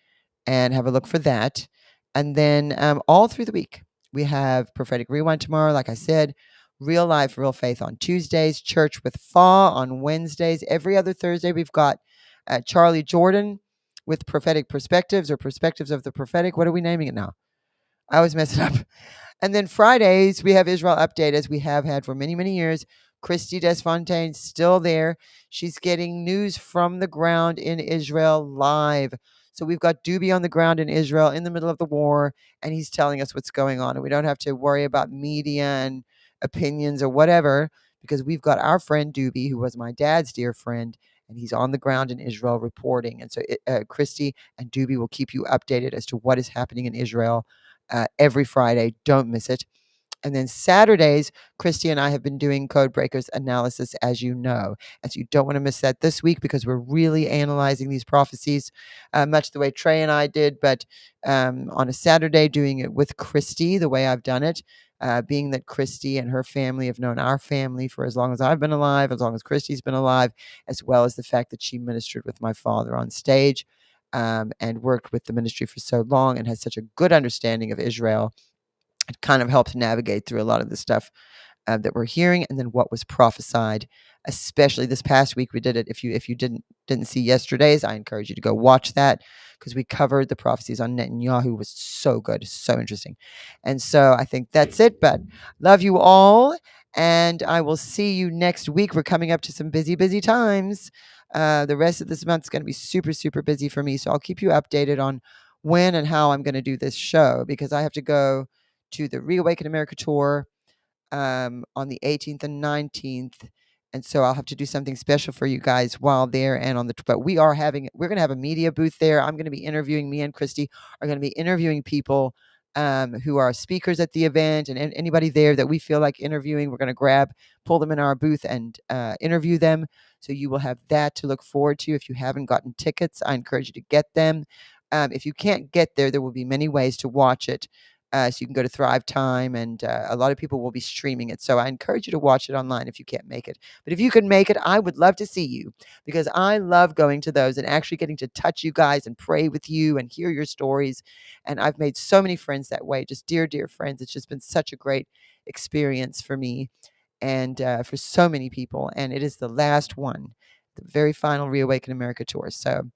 S3: and have a look for that. And then all through the week, we have Prophetic Rewind tomorrow, like I said, Real Life, Real Faith on Tuesdays, Church with Fa on Wednesdays. Every other Thursday, we've got Charlie Jordan with Prophetic Perspectives, or Perspectives of the Prophetic. What are we naming it now? I always mess it up. And then Fridays, we have Israel Update, as we have had for many, many years. Christy Desfontaine still there. She's getting news from the ground in Israel live. So we've got Doobie on the ground in Israel in the middle of the war, and he's telling us what's going on. And we don't have to worry about media and opinions or whatever, because we've got our friend Doobie, who was my dad's dear friend, and he's on the ground in Israel reporting. And so Christy and Doobie will keep you updated as to what is happening in Israel every Friday. Don't miss it. And then Saturdays, Christy and I have been doing Code Breakers analysis, as you know. And so you don't want to miss that this week, because we're really analyzing these prophecies, much the way Trey and I did, but on a Saturday doing it with Christy, the way I've done it, being that Christy and her family have known our family for as long as I've been alive, as long as Christy's been alive, as well as the fact that she ministered with my father on stage and worked with the ministry for so long and has such a good understanding of Israel. It kind of helps navigate through a lot of the stuff that we're hearing, and then what was prophesied. Especially this past week, we did it. If you didn't see yesterday's, I encourage you to go watch that, because we covered the prophecies on Netanyahu. It was so good, so interesting. And so I think that's it. But love you all, and I will see you next week. We're coming up to some busy times. The rest of this month is going to be super busy for me, so I'll keep you updated on when and how I'm going to do this show, because I have to go to the Reawaken America tour on the 18th and 19th. And so I'll have to do something special for you guys while there and on the, but we're going to have a media booth there. I'm going to be interviewing, me and Christy are going to be interviewing people who are speakers at the event, and anybody there that we feel like interviewing, we're going to pull them in our booth and interview them. So you will have that to look forward to. If you haven't gotten tickets, I encourage you to get them. If you can't get there will be many ways to watch it. So you can go to Thrive Time, and a lot of people will be streaming it. So I encourage you to watch it online if you can't make it. But if you can make it, I would love to see you, because I love going to those and actually getting to touch you guys and pray with you and hear your stories. And I've made so many friends that way, just dear friends. It's just been such a great experience for me and for so many people. And it is the last one, the very final Reawaken America tour. So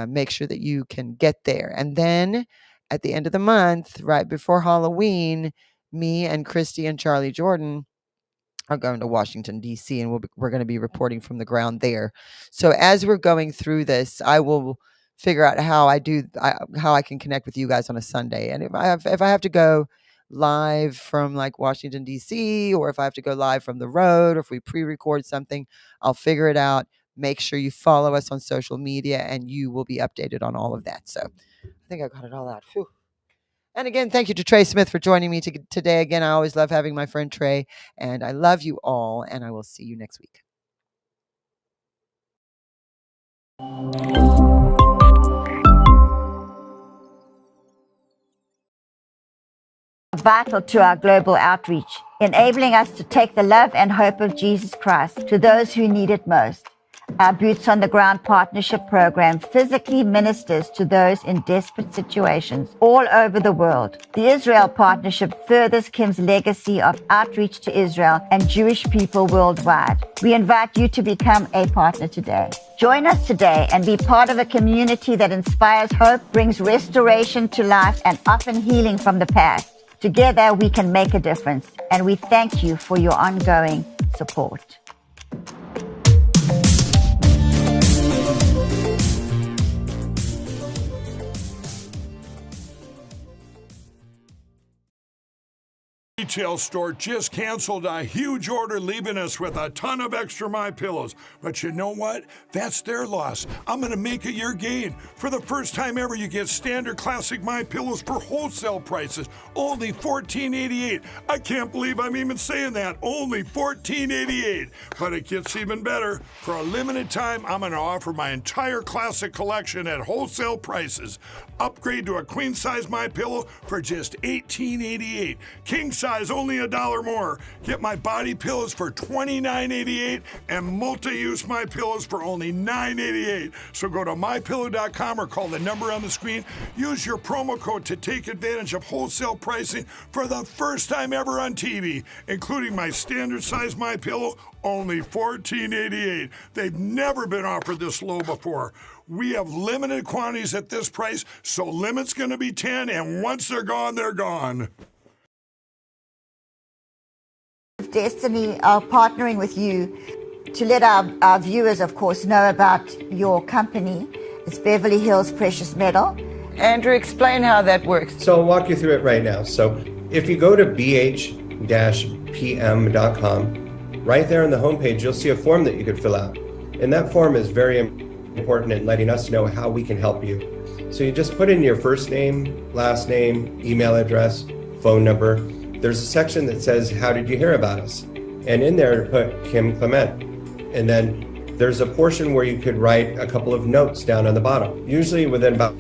S3: make sure that you can get there. And then at the end of the month, right before Halloween, me and Christy and Charlie Jordan are going to Washington, D.C., and we're going to be reporting from the ground there. So as we're going through this, I will figure out how I can connect with you guys on a Sunday. And if I have to go live from like Washington, D.C., or if I have to go live from the road, or if we pre-record something, I'll figure it out. Make sure you follow us on social media, and you will be updated on all of that. So I think I got it all out. Whew. And again, thank you to Trey Smith for joining me today. Again, I always love having my friend Trey, and I love you all, and I will see you next week.
S13: Vital to our global outreach, enabling us to take the love and hope of Jesus Christ to those who need it most. Our Boots on the Ground Partnership Program physically ministers to those in desperate situations all over the world. The Israel Partnership furthers Kim's legacy of outreach to Israel and Jewish people worldwide. We invite you to become a partner today. Join us today and be part of a community that inspires hope, brings restoration to life, and often healing from the past. Together, we can make a difference, and we thank you for your ongoing support.
S14: Retail store just canceled a huge order, leaving us with a ton of extra MyPillows. But you know what? That's their loss. I'm going to make it your gain. For the first time ever, you get standard classic MyPillows for wholesale prices, only $14.88. I can't believe I'm even saying that. Only $14.88. But it gets even better. For a limited time, I'm going to offer my entire classic collection at wholesale prices. Upgrade to a queen size MyPillow for just $18.88. King size only $1 more. Get my body pillows for $29.88 and multi-use MyPillows for only $9.88. So go to mypillow.com or call the number on the screen. Use your promo code to take advantage of wholesale pricing for the first time ever on TV, including my standard size MyPillow, only $14.88. They've never been offered this low before. We have limited quantities at this price, so limit's going to be 10, and once they're gone, they're gone.
S13: Destiny are partnering with you to let our viewers, of course, know about your company. It's Beverly Hills Precious Metal.
S3: Andrew, explain how that works.
S15: So I'll walk you through it right now. So if you go to bh-pm.com, right there on the homepage, you'll see a form that you could fill out. And that form is very important in letting us know how we can help you. So you just put in your first name, last name, email address, phone number. There's a section that says, how did you hear about us? And in there, put Kim Clement. And then there's a portion where you could write a couple of notes down on the bottom. Usually within about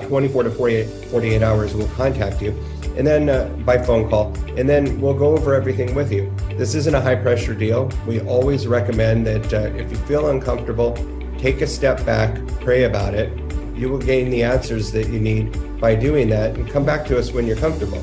S15: 24 to 48 hours, we'll contact you. And then by phone call, and then we'll go over everything with you. This isn't a high pressure deal. We always recommend that if you feel uncomfortable, take a step back, pray about it. You will gain the answers that you need by doing that, and come back to us when you're comfortable.